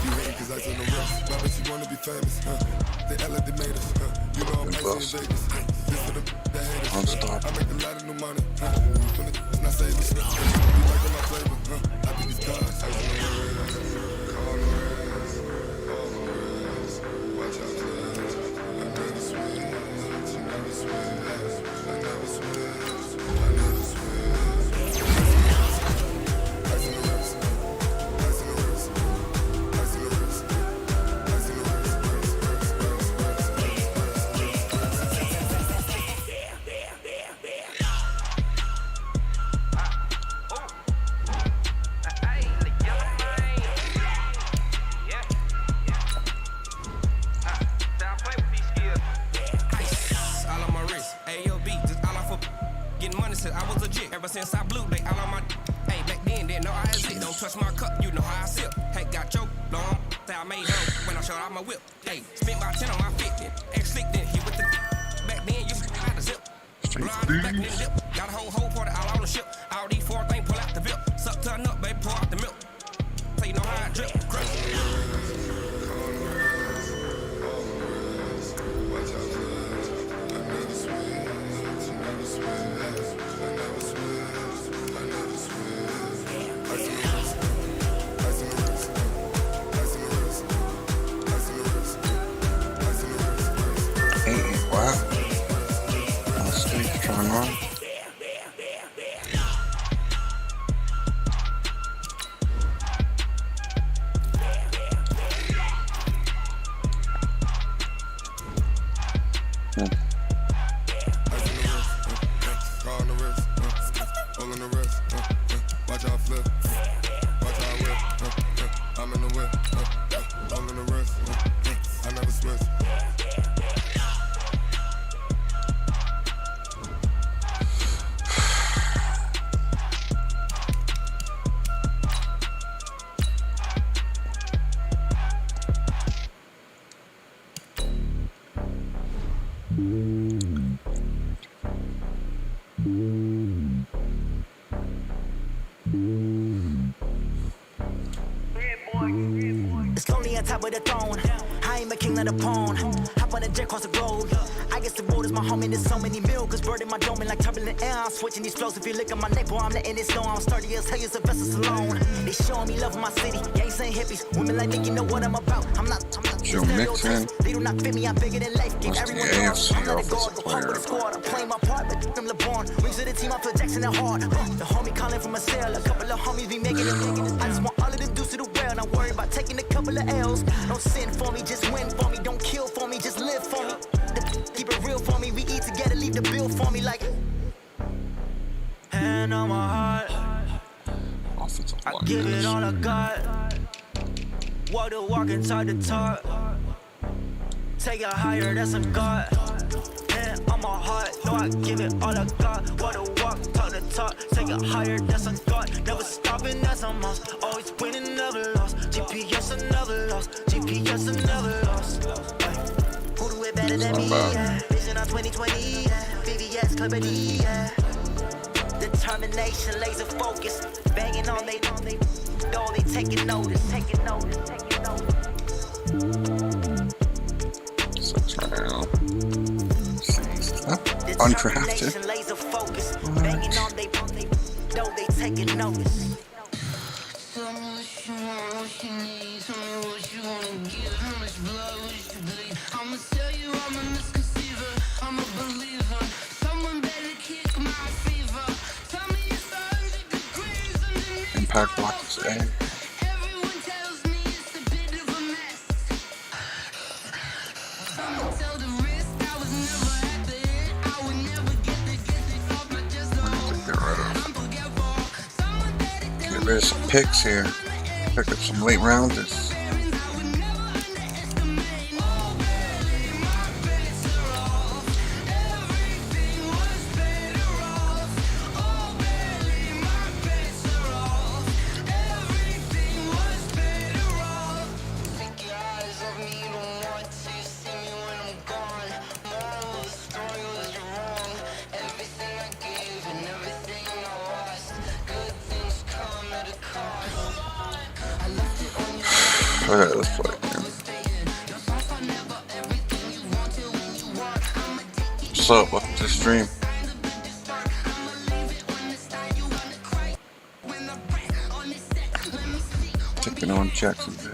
You hating cause I told no rest. Why bet you wanna be famous, They act like they made us, You know I'm icy in Vegas. This for the haters, I make a lot of new money, It's not saving. You liking my flavor, I think these cars. Call the rest. Watch out for this. I never switch. You never switch. I never switch. I never switch. Ice in the wrist. Ice in the wrist. Ice in the wrist. Ice in the wrist. Touch my cup, you know how I sip. Hey, got your long, say I made her when I showed out my whip. Hey, spent about 10 on my fit, then ex-slick, then he with the back then, you had to zip. Blind back then dip. Got a whole party all on the ship. All these 4 things pull out the bip. Suck, turn up, baby, pour out the milk. So you know how I drip. It's lonely on top of the throne. I ain't a king of the pawn. Hop on a jet across the globe. I guess the road is my home and there's so many miracles. Bird in my dome and like turbulent air. I'm switching these flows. If you look at my neck, boy, I'm letting it snow. I'm sturdy as hell, as a vessel alone. They showing me love in my city. Gangsta hippies. Women like Nick, you know what I'm about. I'm not Mixon. They do not fit me, I'm bigger than life. Give everyone the AFC I'm not a offensive guard, but player. the squad. I'm playing my part, but I'm LeBron. Rings to the team, I feel Jackson and hard. The homie calling from a cell. A couple of homies be making it. I just want all of them dudes to the well. Not worried about taking a couple of L's. Don't sin for me, just win for me. Don't kill for me, just live for me. Keep it real for me. We eat together, leave the bill for me like. Hand on my heart. Offensive I give it all I got. Walk the walk and talk the talk. Take it higher, that's a God. Hand on my heart, no, I give it all I got. Walk the walk, talk the talk. Take it higher, that's a God. Never stopping, that's a must. Always winning, never lost. GPS, I never lost. GPS, I never lost. Who do it better than me? Yeah. Vision on 2020. Yeah. VVS, Clippity. Yeah. Determination, laser focus. Banging on they taking notice. Taking notice. Undrafted. Laser focus. Banging on they taking notice. Tell me what you want, what you need. Tell me what you wanna give. How much blood would you bleed? I'ma tell you I'm a misconceiver. I'm a believer. Someone better kick my fever. Tell me it's 100 degrees underneath. Impact block is A. Everyone tells me it's a bit of a mess. Someone tell the risk I was never at the end. I would never get this off my chest. Get rid of some picks here. Pick up some late rounders. Okay, let's play. What's up? Welcome to the stream. Taking on Jacksonville.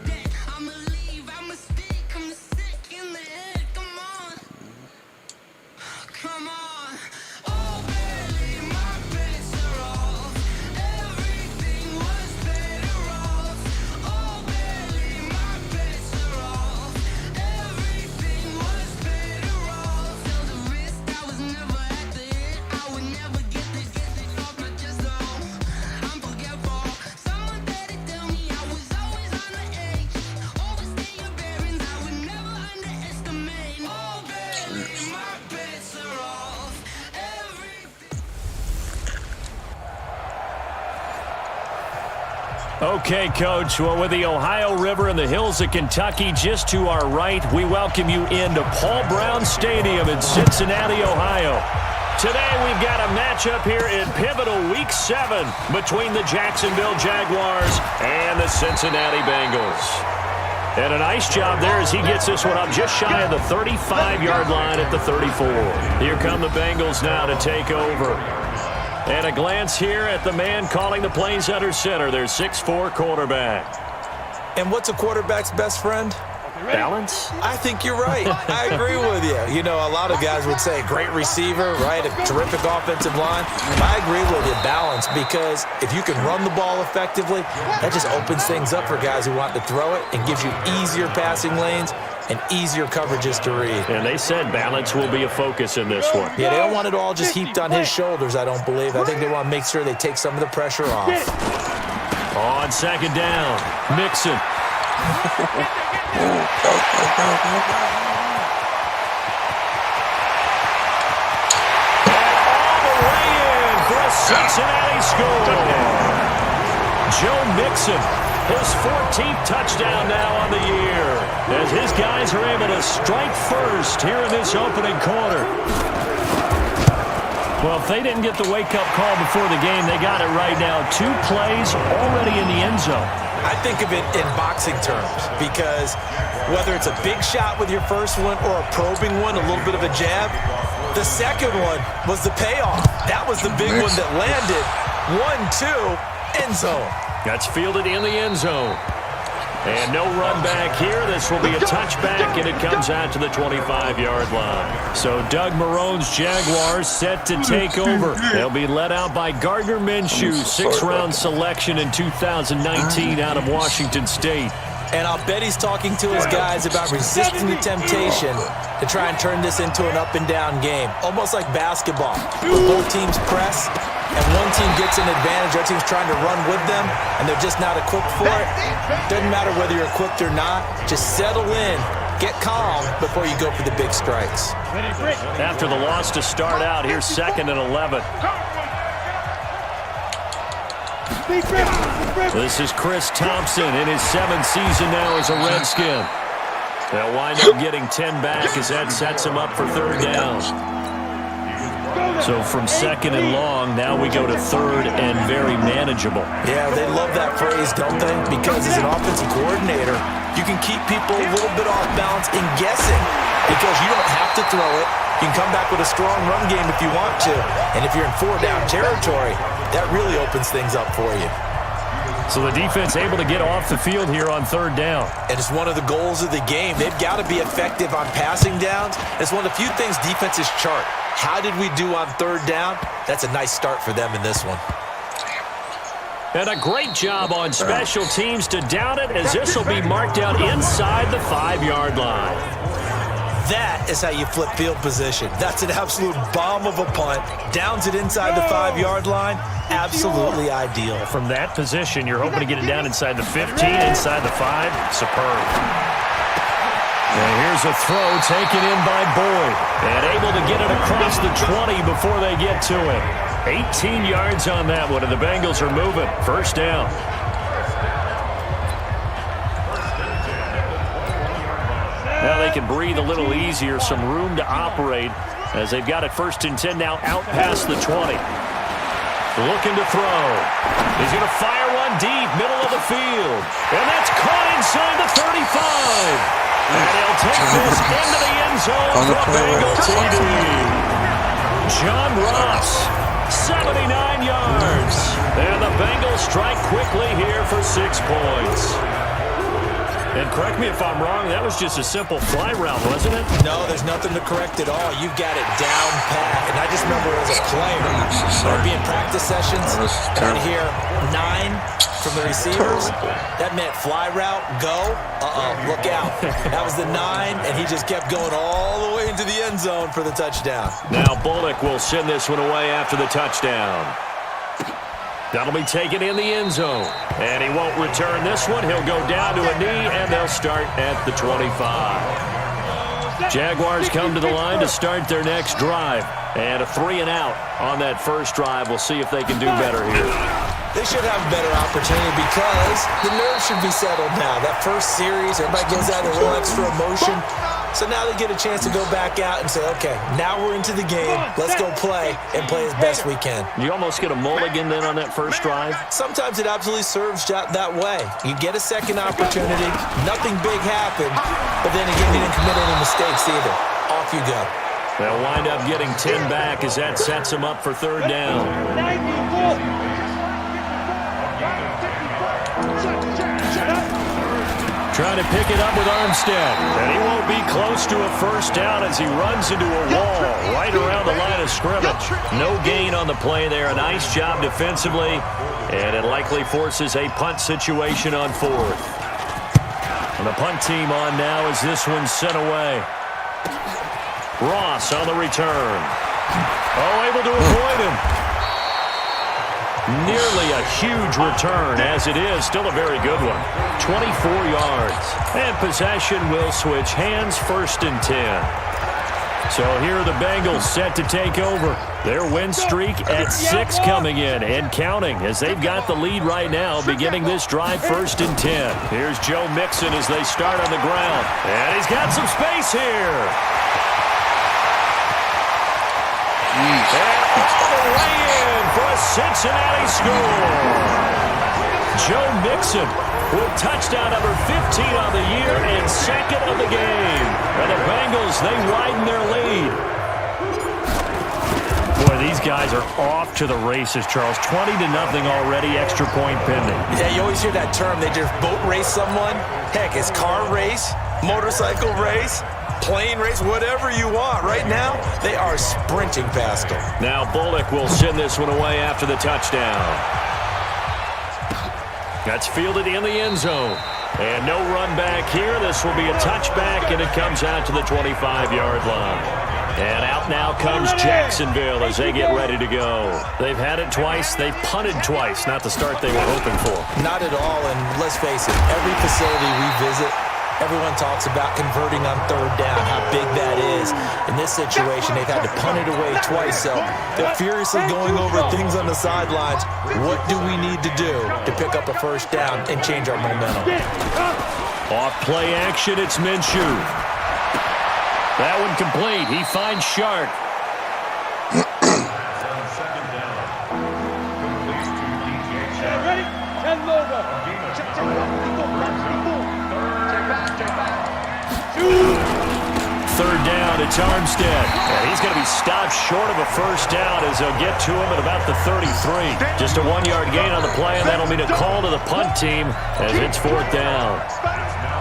Okay, Coach. Well, with the Ohio River and the hills of Kentucky just to our right, we welcome you into Paul Brown Stadium in Cincinnati, Ohio. Today, we've got a matchup here in pivotal Week 7 between the Jacksonville Jaguars and the Cincinnati Bengals. And a nice job there as he gets this one up just shy of the 35-yard line at the 34. Here come the Bengals now to take over. And a glance here at the man calling the plays under center, their 6'4" quarterback. And what's a quarterback's best friend? Balance? I think you're right. I agree with you. You know, a lot of guys would say great receiver, right? A terrific offensive line. I agree with you, balance, because if you can run the ball effectively, that just opens things up for guys who want to throw it and gives you easier passing lanes and easier coverages to read. And they said balance will be a focus in this one. Yeah, they don't want it all just heaped on his shoulders, I don't believe. I think they want to make sure they take some of the pressure off. On second down, Mixon. Cincinnati score. Joe Mixon, his 14th touchdown now on the year, as his guys are able to strike first here in this opening quarter. Well, if they didn't get the wake-up call before the game, they got it right now. 2 plays already in the end zone. I think of it in boxing terms, because whether it's a big shot with your first one or a probing one, a little bit of a jab, the second one was the payoff. That was the big one that landed. 1-2, end zone. That's fielded in the end zone. And no run back here. This will be a touchback, and it comes out to the 25-yard line. So Doug Marrone's Jaguars set to take over. They'll be led out by Gardner Minshew, 6th-round selection in 2019 out of Washington State. And I'll bet he's talking to his guys about resisting the temptation to try and turn this into an up-and-down game, almost like basketball, where both teams press, and one team gets an advantage, our team's trying to run with them, and they're just not equipped for it. Doesn't matter whether you're equipped or not. Just settle in, get calm before you go for the big strikes. After the loss to start out, here's 2nd and 11. This is Chris Thompson in his 7th season now as a Redskin. They'll wind up getting 10 back as that sets him up for 3rd down. So from 2nd and long, now we go to 3rd and very manageable. Yeah, they love that phrase, don't they? Because as an offensive coordinator, you can keep people a little bit off balance in guessing, because you don't have to throw it. You can come back with a strong run game if you want to. And if you're in 4-down territory, that really opens things up for you. So the defense able to get off the field here on 3rd down. And it's one of the goals of the game. They've got to be effective on passing downs. It's one of the few things defenses chart. How did we do on 3rd down? That's a nice start for them in this one. And a great job on special teams to down it, as this will be marked out inside the 5-yard line. That is how you flip field position. That's an absolute bomb of a punt. Downs it inside the 5-yard line. Absolutely ideal. From that position, you're hoping to get it down inside the 15, inside the 5. Superb. And here's a throw taken in by Boyd. And able to get it across the 20 before they get to it. 18 yards on that one, and the Bengals are moving. 1st down. Now they can breathe a little easier, some room to operate as they've got it 1st and 10 now out past the 20. Looking to throw. He's going to fire one deep, middle of the field. And that's caught inside the 35. And he'll take this into the end zone for a Bengal TD. John Ross, 79 yards. And the Bengals strike quickly here for 6 points. And correct me if I'm wrong, that was just a simple fly route, wasn't it? No, there's nothing to correct at all. You've got it down pat. And I just remember as a player, I'd be in practice sessions, and I'd hear 9 from the receivers. That meant fly route, go. Look out. That was the 9, and he just kept going all the way into the end zone for the touchdown. Now Bullock will send this one away after the touchdown. That'll be taken in the end zone. And he won't return this one. He'll go down to a knee, and they'll start at the 25. Jaguars come to the line to start their next drive. And a 3-and-out on that first drive. We'll see if they can do better here. They should have a better opportunity because the nerves should be settled now. That first series, everybody goes out a little extra emotion. So now they get a chance to go back out and say, okay, now we're into the game. Let's go play and play as best we can. You almost get a mulligan then on that first drive? Sometimes it absolutely serves that way. You get a second opportunity. Nothing big happened. But then again, you didn't commit any mistakes either. Off you go. They'll wind up getting 10 back as that sets them up for third down. Trying to pick it up with Armstead. And he won't be close to a first down as he runs into a wall right around the line of scrimmage. No gain on the play there. A nice job defensively. And it likely forces a punt situation on fourth. And the punt team on now as this one's sent away. Ross on the return. Oh, able to avoid him. Nearly a huge return, as it is. Still a very good one. 24 yards. And possession will switch hands, 1st and 10. So here are the Bengals set to take over. Their win streak at 6 coming in and counting as they've got the lead right now beginning this drive 1st and 10. Here's Joe Mixon as they start on the ground. And he's got some space here. And all the way in for a Cincinnati score. Joe Mixon with touchdown number 15 on the year and 2nd of the game. And the Bengals, they widen their lead. Boy, these guys are off to the races, Charles. 20-0 already, extra point pending. Yeah, you always hear that term. They just boat race someone. Heck, it's car race, motorcycle race, plane race, whatever you want. Right now, they are sprinting past them. Now Bullock will send this one away after the touchdown. That's fielded in the end zone. And no run back here. This will be a touchback, and it comes out to the 25-yard line. And out now comes Jacksonville as they get ready to go. They've had it twice. They've punted twice. Not the start they were hoping for. Not at all, and let's face it, every facility we visit, everyone talks about converting on 3rd down, how big that is. In this situation, they've had to punt it away twice, so they're furiously going over things on the sidelines. What do we need to do to pick up a 1st down and change our momentum? Off play action, it's Minshew. That one complete. He finds Shark. Ready? 10 logo. Third down, it's Armstead. And he's going to be stopped short of a 1st down as they'll get to him at about the 33. Just a 1-yard gain on the play, and that'll mean a call to the punt team as it's 4th down.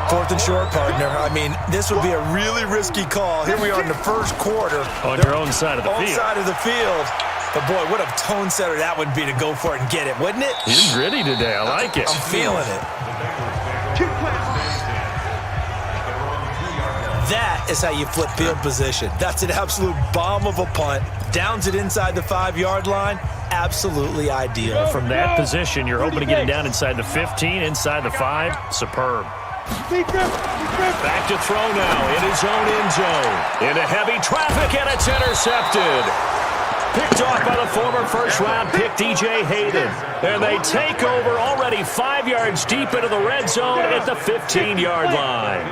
4th and short, partner. I mean, this would be a really risky call. Here we are in the 1st quarter. On your own side of the field. On side of the field. But, boy, what a tone setter that would be to go for it and get it, wouldn't it? You're gritty today. I like it. I'm feeling it. That is how you flip field position. That's an absolute bomb of a punt. Downs it inside the 5-yard line. Absolutely ideal. From that position, you're hoping to get it down inside the 15, inside the 5. Superb. Back to throw now in his own end zone. Into heavy traffic, and it's intercepted. Picked off by the former first-round pick, DJ Hayden. And they take over already 5 yards deep into the red zone at the 15-yard line.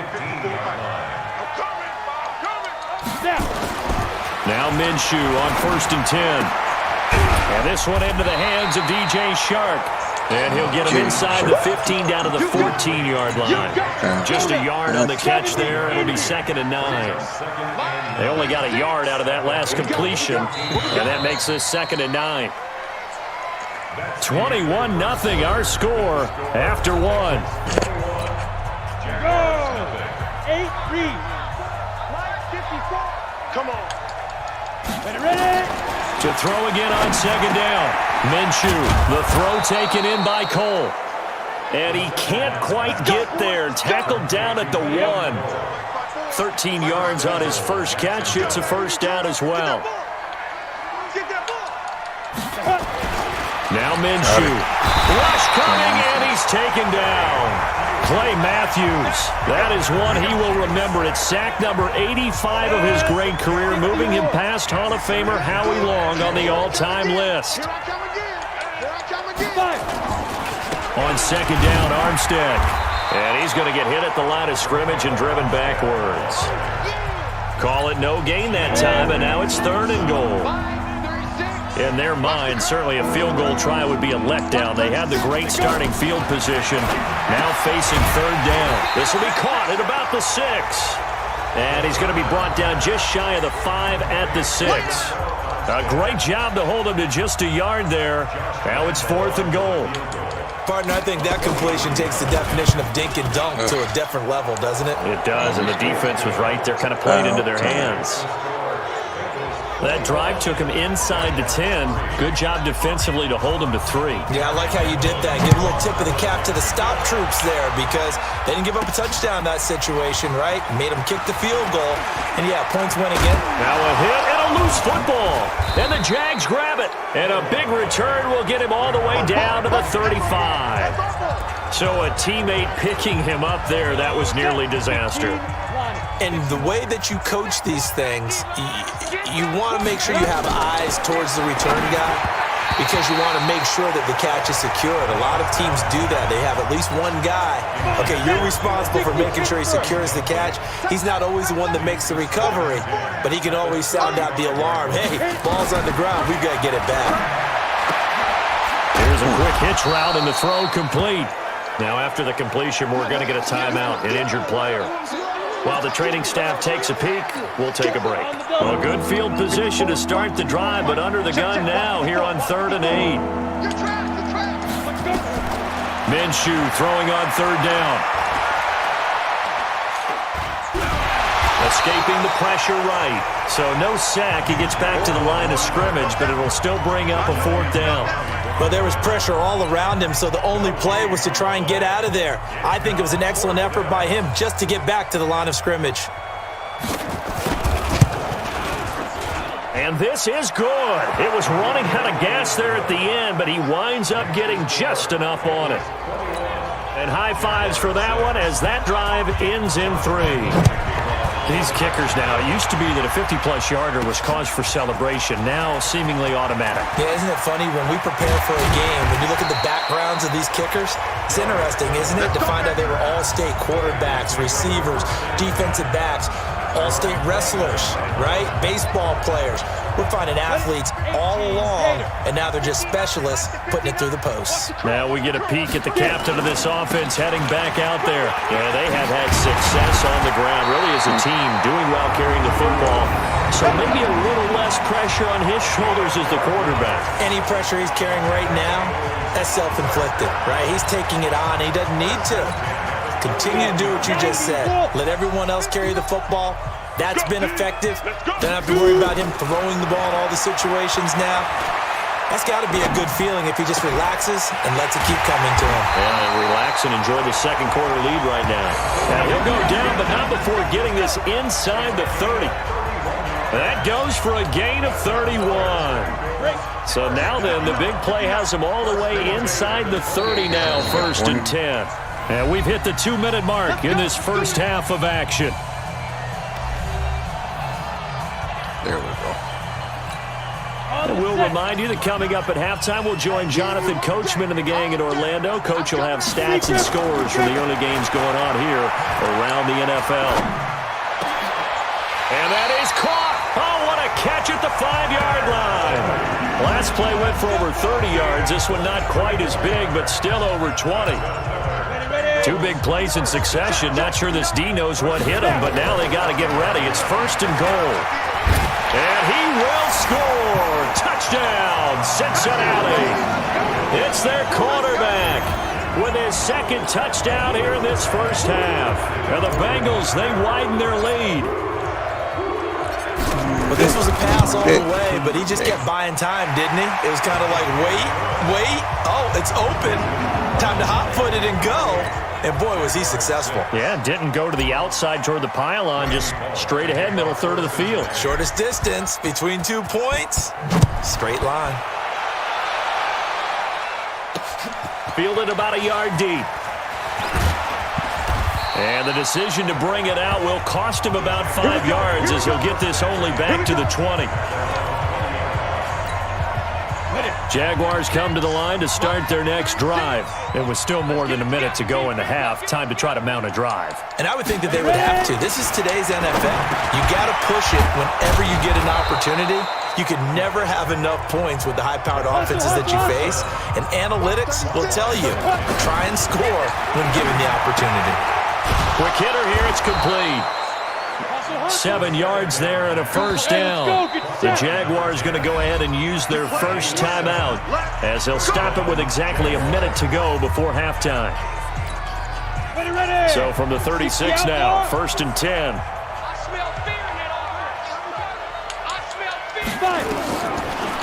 Now Minshew on 1st and 10. And this one into the hands of DJ Shark. And he'll get him inside the 15 down to the 14-yard line. Just a yard on the catch there. It'll be 2nd and 9. They only got a yard out of that last completion. And that makes this 2nd and 9. 21-0 our score after 1. 8-3. Come on. Ready? To throw again on 2nd down. Minshew, the throw taken in by Cole. And he can't quite get there. Tackled down at the 1. 13 yards on his first catch. It's a 1st down as well. Now Minshew. Rush coming, and he's taken down. Clay Matthews. That is one he will remember. It's sack number 85 of his great career, moving him past Hall of Famer Howie Long on the all-time list. Here I come again. On second down, Armstead. And he's going to get hit at the line of scrimmage and driven backwards. Call it no gain that time, and now it's 3rd and goal. In their mind, certainly a field goal try would be a letdown. They had the great starting field position. Now facing 3rd down. This will be caught at about the 6. And he's going to be brought down just shy of the 5 at the 6. A great job to hold him to just a yard there. Now it's 4th and goal. Partner, I think that completion takes the definition of dink and dunk to a different level, doesn't it? It does, and the defense was right there, kind of played into their hands. That drive took him inside the 10. Good job defensively to hold him to 3. Yeah, I like how you did that. Give a little tip of the cap to the stop troops there because they didn't give up a touchdown in that situation, right? Made them kick the field goal. And, yeah, points win again. Now a hit and a loose football. And the Jags grab it. And a big return will get him all the way down to the 35. So a teammate picking him up there, that was nearly disaster. And the way that you coach these things, you want to make sure you have eyes towards the return guy because you want to make sure that the catch is secured. A lot of teams do that. They have at least one guy. Okay, you're responsible for making sure he secures the catch. He's not always the one that makes the recovery, but he can always sound out the alarm. Hey, ball's on the ground. We've got to get it back. Here's a quick hitch route and the throw complete. Now after the completion, we're going to get a timeout, an injured player. While the training staff takes a peek, we'll take a break. A good field position to start the drive, but under the gun now here on 3rd and 8. Minshew throwing on 3rd down. Escaping the pressure right. So no sack. He gets back to the line of scrimmage, but it'll still bring up a 4th down. Well, there was pressure all around him, so the only play was to try and get out of there. I think it was an excellent effort by him just to get back to the line of scrimmage. And this is good. It was running out of gas there at the end, but he winds up getting just enough on it. And high fives for that one as that drive ends in 3. These kickers now, it used to be that a 50-plus yarder was cause for celebration. Now seemingly automatic. Yeah, isn't it funny when we prepare for a game, when you look at the backgrounds of these kickers, it's interesting, isn't it, to find out they were all-state quarterbacks, receivers, defensive backs, all-state wrestlers, right? Baseball players. We're finding athletes all along, and now they're just specialists putting it through the posts. Now we get a peek at the captain of this offense heading back out there. Yeah, they have had success on the ground, really as a team, doing well carrying the football. So maybe a little less pressure on his shoulders as the quarterback. Any pressure he's carrying right now, that's self-inflicted, right? He's taking it on. He doesn't need to. Continue to do what you just said. Let everyone else carry the football. That's been effective. Don't have to worry about him throwing the ball in all the situations now. That's got to be a good feeling if he just relaxes and lets it keep coming to him. Yeah, and relax and enjoy the second quarter lead right now. Now he'll go down, but not before getting this inside the 30. That goes for a gain of 31. So now then, the big play has him all the way inside the 30 now, 1st and 10. And we've hit the 2-minute mark in this first half of action. There we go. And we'll remind you that coming up at halftime, we'll join Jonathan Coachman and the gang in Orlando. Coach will have stats and scores from the early games going on here around the NFL. And that is caught. Oh, what a catch at the 5-yard line. Last play went for over 30 yards. This one not quite as big, but still over 20. 2 big plays in succession. Not sure this D knows what hit him, but now they got to get ready. It's 1st and goal. And he will score. Touchdown, Cincinnati. It's their quarterback with his 2nd touchdown here in this first half. And the Bengals, they widen their lead. But this was a pass all the way, but he just kept buying time, didn't he? It was kind of like, wait. Oh, it's open. Time to hot-foot it and go. And, boy, was he successful. Yeah, didn't go to the outside toward the pylon, just straight ahead, middle third of the field. Shortest distance between 2 points. Straight line. Fielded about a yard deep. And the decision to bring it out will cost him about 5 yards as he'll get this only back to the 20. Jaguars come to the line to start their next drive. It was still more than a minute to go in the half. Time to try to mount a drive. And I would think that they would have to. This is today's NFL. You got to push it whenever you get an opportunity. You can never have enough points with the high-powered offenses that you face. And analytics will tell you, try and score when given the opportunity. Quick hitter here, it's complete. 7 yards there and a first down. The Jaguars going to go ahead and use their first timeout as they'll stop it with exactly a minute to go before halftime. So from the 36 now, 1st and 10.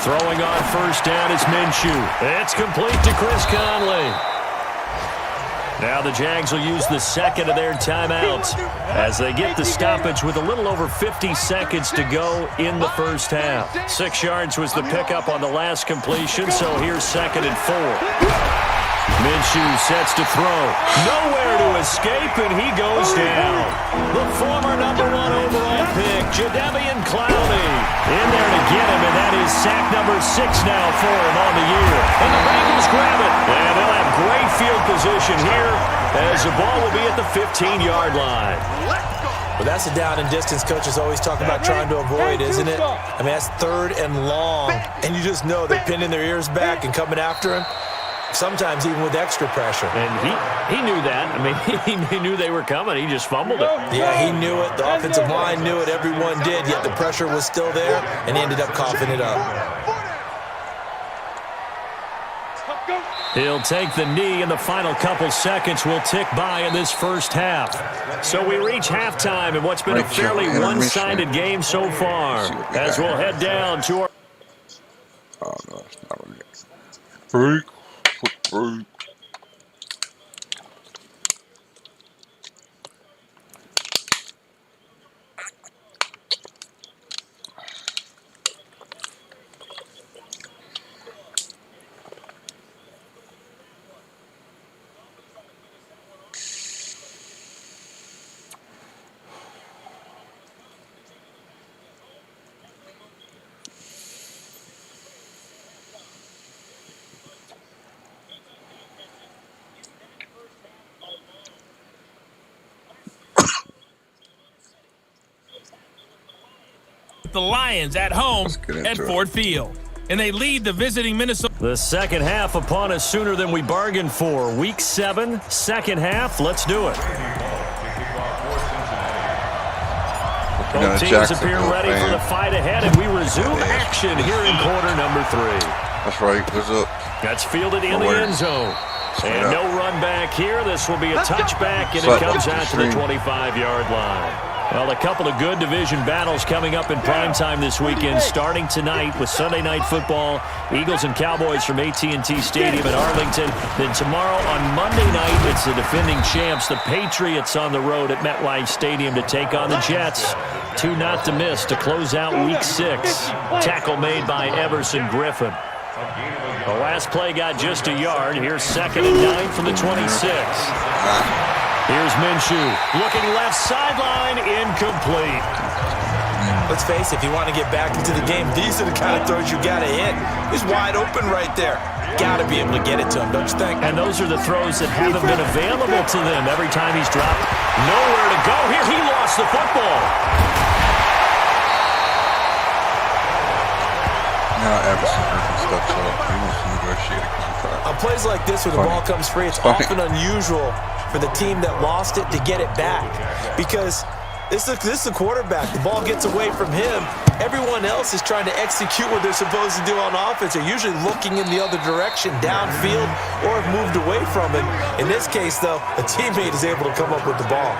Throwing on first down is Minshew. It's complete to Chris Conley. Now the Jags will use the second of their timeouts as they get the stoppage with a little over 50 seconds to go in the first half. 6 yards was the pickup on the last completion, so here's 2nd and 4. Minshew sets to throw. Nowhere to escape, and he goes down. The former #1 overall pick, Jadeveon Clowney, in there to get him, and that is sack number 6 now for him on the year. And the Bengals grab it, and they'll have great field position here as the ball will be at the 15-yard line. Well, that's a down and distance coaches always talk about trying to avoid, isn't it? I mean, that's 3rd and long, and you just know they're pinning their ears back and coming after him. Sometimes even with extra pressure. And he knew that. I mean, he knew they were coming. He just fumbled it. Yeah, he knew it. The offensive line knew it. Everyone did, yet the pressure was still there, and he ended up coughing it up. He'll take the knee, and the final couple seconds will tick by in this first half. So we reach halftime in what's been a fairly one-sided game so far as we'll head down to our... Oh, no, it's not really good. Break. The Lions at home at Ford Field. And they lead the visiting Minnesota. The second half upon us sooner than we bargained for. Week 7, second half. Let's do it. Both teams appear ready for the fight ahead, and we resume action here in quarter number 3. That's right. What's up? That's fielded in the end zone. And no run back here. This will be a touchback, and it comes out to the 25-yard line. Well, a couple of good division battles coming up in primetime this weekend, starting tonight with Sunday Night Football, Eagles and Cowboys from AT&T Stadium in Arlington. Then tomorrow on Monday night, it's the defending champs, the Patriots, on the road at MetLife Stadium to take on the Jets. 2 not to miss to close out Week 6. Tackle made by Everson Griffin. The last play got just a yard. Here's 2nd and 9 from the 26. Here's Minshew, looking left sideline, incomplete. Let's face it, if you want to get back into the game, these are the kind of throws you got to hit. He's wide open right there. Got to be able to get it to him, don't you think? And those are the throws that haven't been available to them every time he's dropped. Nowhere to go here. He lost the football. Now Everson Griffin steps up. He wants to negotiate a contract. On plays like this where the ball comes free, it's often unusual for the team that lost it to get it back, because this is the quarterback. The ball gets away from him. Everyone else is trying to execute what they're supposed to do on offense. They're usually looking in the other direction, downfield, or have moved away from it. In this case, though, a teammate is able to come up with the ball.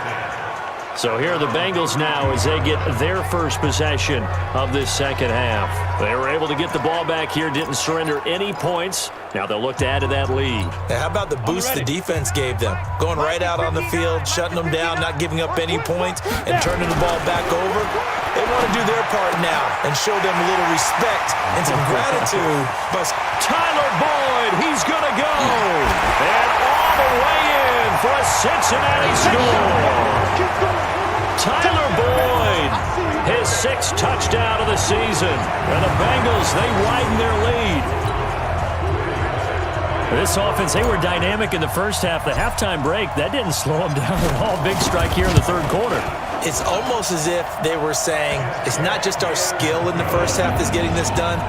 So here are the Bengals now as they get their first possession of this second half. They were able to get the ball back here, didn't surrender any points. Now they'll look to add to that lead. Hey, how about the boost the defense gave them? Going right out on the field, shutting them down, not giving up any points, and turning the ball back over. They want to do their part now and show them a little respect and some gratitude. But Tyler Boyd, he's going to go. And all the way in for a Cincinnati score. Tyler Boyd, his 6th touchdown of the season. And the Bengals, they widen their lead. This offense, they were dynamic in the first half. The halftime break, that didn't slow them down at all. Big strike here in the third quarter. It's almost as if they were saying, it's not just our skill in the first half that's getting this done,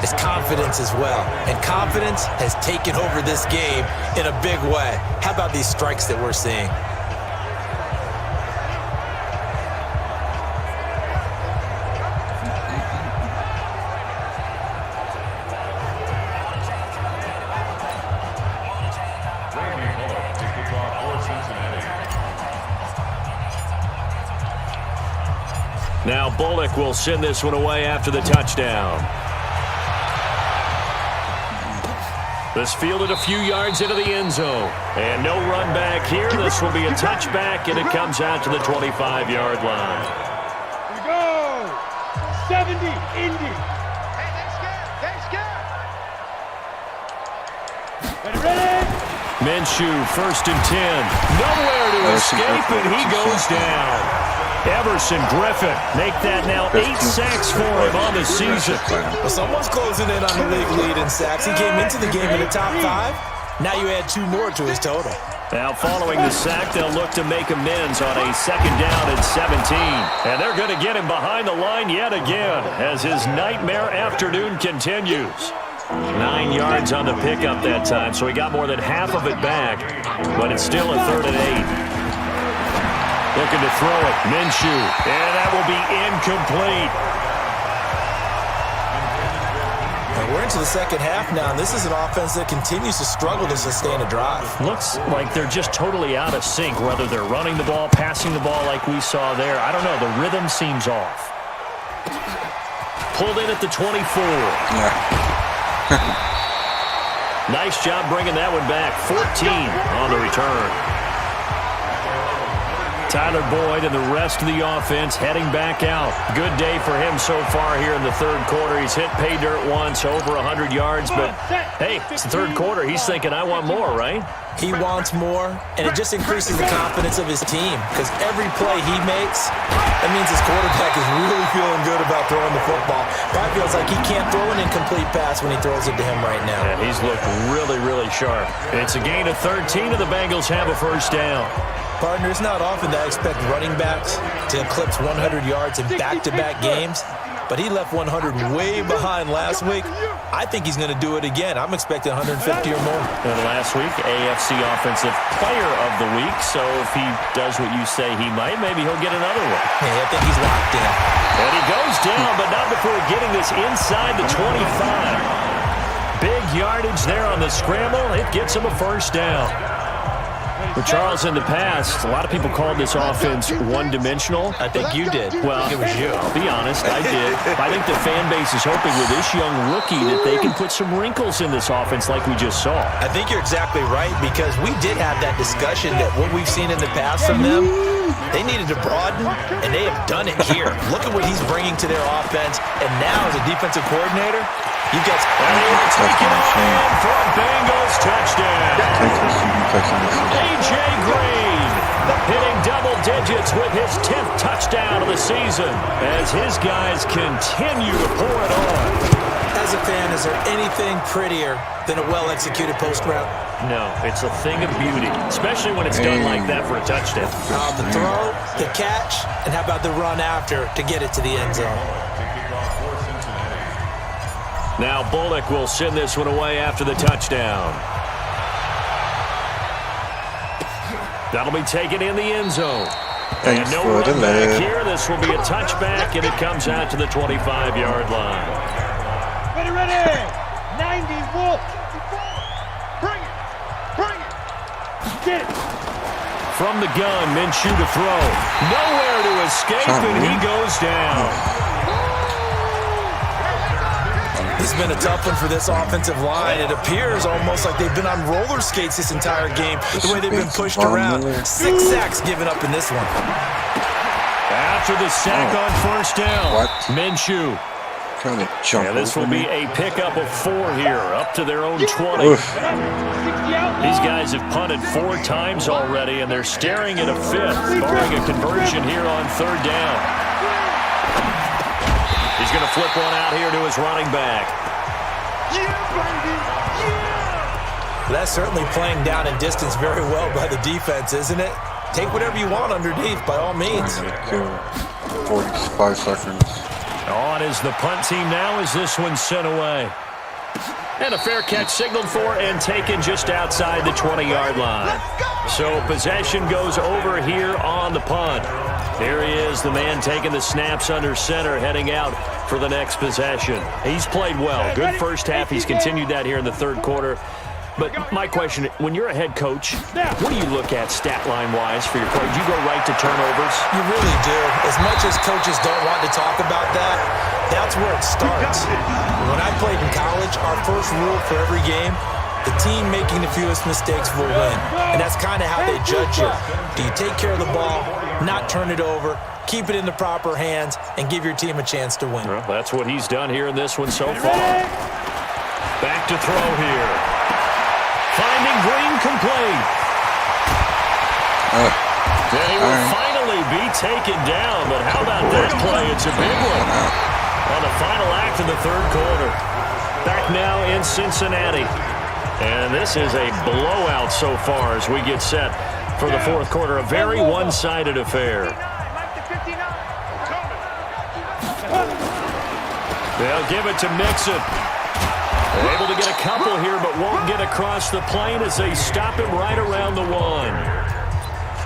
it's confidence as well. And confidence has taken over this game in a big way. How about these strikes that we're seeing? Now Bullock will send this one away after the touchdown. This fielded a few yards into the end zone. And no run back here. This will be a touchback, and it comes out to the 25-yard line. Here we go. 70, Indy. Ready? Minshew, 1st and 10. Nowhere to escape, and he goes down. Everson Griffin make that now 8 sacks for him on the season. Well, someone's closing in on the league lead in sacks. He came into the game in the top 5. Now you add 2 more to his total. Now following the sack, they'll look to make amends on a 2nd down and 17. And they're going to get him behind the line yet again as his nightmare afternoon continues. 9 yards on the pickup that time, so he got more than half of it back. But it's still a 3rd and 8. Looking to throw it, Minshew, and that will be incomplete. And we're into the second half now, and this is an offense that continues to struggle to sustain a drive. Looks like they're just totally out of sync, whether they're running the ball, passing the ball like we saw there. I don't know, the rhythm seems off. Pulled in at the 24. Yeah. Nice job bringing that one back. 14 on the return. Tyler Boyd and the rest of the offense heading back out. Good day for him so far here in the third quarter. He's hit pay dirt once, over 100 yards, but hey, it's the third quarter. He's thinking, I want more, right? He wants more, and it just increases the confidence of his team because every play he makes, that means his quarterback is really feeling good about throwing the football. Probably feels like he can't throw an incomplete pass when he throws it to him right now. Yeah, he's looked really, really sharp. It's a gain of 13, and the Bengals have a first down. Partner, it's not often that I expect running backs to eclipse 100 yards in back-to-back games, but he left 100 way behind last week. I think he's going to do it again. I'm expecting 150 or more. And last week, AFC Offensive Player of the Week, so if he does what you say he might, maybe he'll get another one. Hey, I think he's locked in. And he goes down, but not before getting this inside the 25. Big yardage there on the scramble. It gets him a first down. But Charles, in the past, a lot of people called this offense one-dimensional. I think you did. Well, it was you. I'll be honest, I did. I think the fan base is hoping with this young rookie that they can put some wrinkles in this offense like we just saw. I think you're exactly right because we did have that discussion that what we've seen in the past from them, they needed to broaden, and they have done it here. Look at what he's bringing to their offense, and now as a defensive coordinator, you guys take it on for a Bengals touchdown. A.J. Green hitting double digits with his 10th touchdown of the season as his guys continue to pour it on. As a fan, is there anything prettier than a well-executed post route? No, it's a thing of beauty, especially when it's done like that for a touchdown. The throw, the catch, and how about the run after to get it to the end zone? Now Bullock will send this one away after the touchdown. That'll be taken in the end zone. And no run back here. This will be a touchback, and it comes out to the 25-yard line. Ready. 90, Wolf. Bring it. Get it. From the gun, Minshew to throw. Nowhere to escape, and he goes down. It's been a tough one for this offensive line. It appears almost like they've been on roller skates this entire game, the way they've been pushed around. 6 sacks given up in this one. After the sack on first down, Minshew. Trying to jump. Yeah, this will be a pickup of 4 here, up to their own 20. These guys have punted 4 times already, and they're staring at a 5th, barring a conversion here on 3rd down. He's going to flip one out here to his running back. That's certainly playing down and distance very well by the defense, isn't it? Take whatever you want underneath, by all means. 45 seconds. On is the punt team now as this one's sent away. And a fair catch signaled for and taken just outside the 20-yard line. So possession goes over here on the punt. Here he is, the man taking the snaps under center, heading out for the next possession. He's played well. Good first half. He's continued that here in the third quarter. But my question, when you're a head coach, what do you look at stat line-wise for your play? Do you go right to turnovers? You really do. As much as coaches don't want to talk about that, that's where it starts. When I played in college, our first rule for every game, the team making the fewest mistakes will win. And that's kind of how they judge you. Do you take care of the ball, not turn it over, keep it in the proper hands, and give your team a chance to win? Well, that's what he's done here in this one so far. Back to throw here. Finding Green complete. And he will finally be taken down, but how about that play? It's a big one on the final act of the third quarter. Back now in Cincinnati. And this is a blowout so far as we get set for the fourth quarter. A very one-sided affair. They'll give it to Mixon. Able to get a couple here, but won't get across the plane as they stop him right around the one.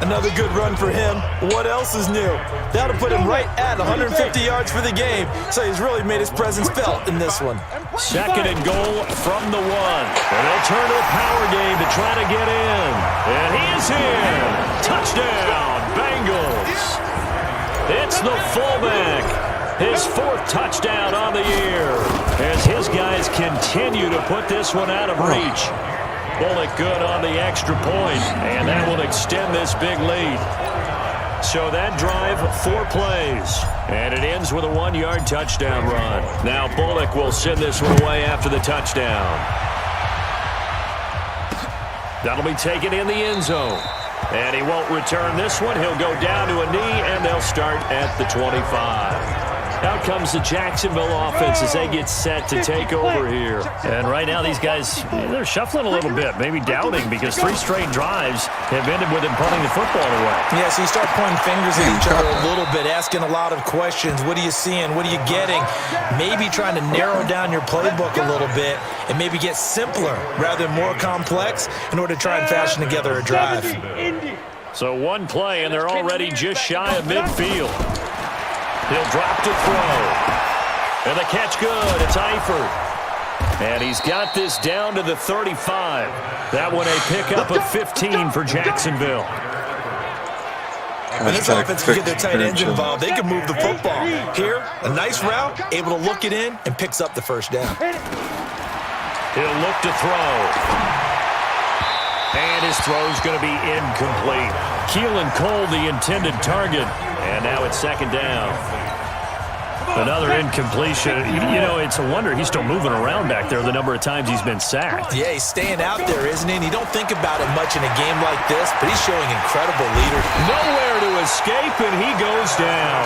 Another good run for him. What else is new? That'll put him right at 150 yards for the game, so he's really made his presence felt in this one. Second and goal from the one. And they'll turn to a power game to try to get in. And he is in. Touchdown, Bengals. It's the fullback. His fourth touchdown on the year as his guys continue to put this one out of reach. Bullock good on the extra point, and that will extend this big lead. So that drive, 4 plays, and it ends with a 1-yard touchdown run. Now Bullock will send this one away after the touchdown. That'll be taken in the end zone. And he won't return this one. He'll go down to a knee, and they'll start at the 25. Out comes the Jacksonville offense as they get set to take over here. And right now these guys, they're shuffling a little bit, maybe doubting, because 3 straight drives have ended with them punting the football away. Yeah, so you start pointing fingers at each other a little bit, asking a lot of questions. What are you seeing? What are you getting? Maybe trying to narrow down your playbook a little bit and maybe get simpler rather than more complex in order to try and fashion together a drive. So 1 play, and they're already just shy of midfield. He'll drop to throw. And the catch good. It's Eifert. And he's got this down to the 35. That one a pickup of 15 for Jacksonville. When this offense can get their tight ends involved, they can move the football. Here, a nice route, able to look it in, and picks up the first down. He'll look to throw. And his throw's going to be incomplete. Keelan Cole, the intended target. And now it's second down. Another incompletion. You know, it's a wonder he's still moving around back there the number of times he's been sacked. Yeah, he's staying out there, isn't he? And you don't think about it much in a game like this, but he's showing incredible leadership. Nowhere to escape, and he goes down.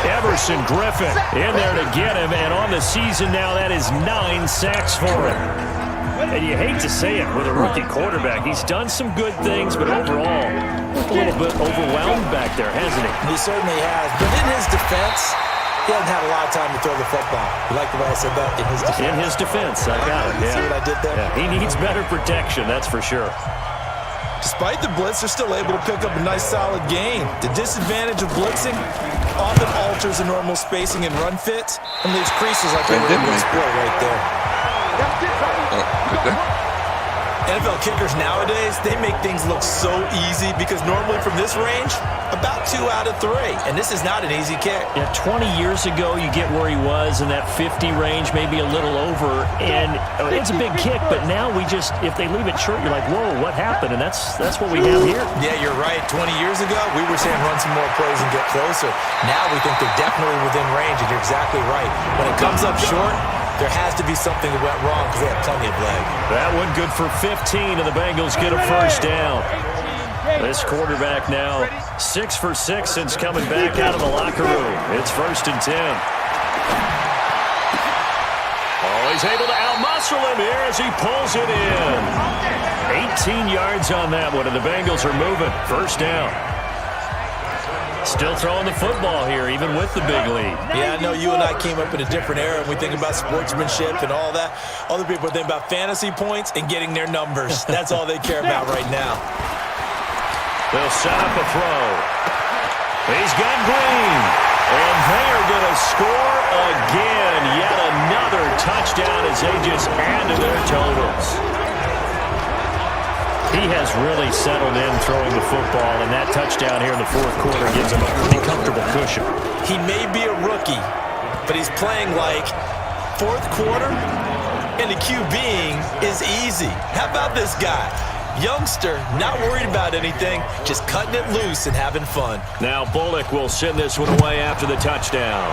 Everson Griffin in there to get him, and on the season now, that is 9 sacks for him. And you hate to say it with a rookie quarterback. He's done some good things, but overall, a little bit overwhelmed back there, hasn't he? He certainly has. But in his defense, he hasn't had a lot of time to throw the football. You like the way I said that? In his defense. In his defense, I got it. See what I did there? Yeah, he needs better protection, that's for sure. Despite the blitz, they're still able to pick up a nice, solid gain. The disadvantage of blitzing often alters the normal spacing and run fits and leaves creases like they were able to exploit right there. NFL kickers nowadays, they make things look so easy because normally from this range, about 2 out of 3. And this is not an easy kick. Yeah, 20 years ago, you get where he was in that 50 range, maybe a little over. And it's a big kick, but now we just, if they leave it short, you're like, whoa, what happened? And that's what we have here. Yeah, you're right. 20 years ago, we were saying run some more plays and get closer. Now we think they're definitely within range, and you're exactly right. When it comes up short, there has to be something that went wrong because they have plenty of leg. That one good for 15, and the Bengals get a first down. This quarterback now 6 for 6 since coming back out of the locker room. It's 1st and 10. Oh, he he's able to outmuscle him here as he pulls it in. 18 yards on that one, and the Bengals are moving. First down. Still throwing the football here, even with the big lead. Yeah, I know you and I came up in a different era, and we think about sportsmanship and all that. Other people think about fantasy points and getting their numbers. That's all they care about right now. They'll set up a throw. He's got Green. And they are going to score again. Yet another touchdown as they just add to their totals. He has really settled in throwing the football, and that touchdown here in the fourth quarter gives him a pretty comfortable cushion. He may be a rookie, but he's playing like fourth quarter, and the QBing is easy. How about this guy? Youngster, not worried about anything, just cutting it loose and having fun. Now Bullock will send this one away after the touchdown.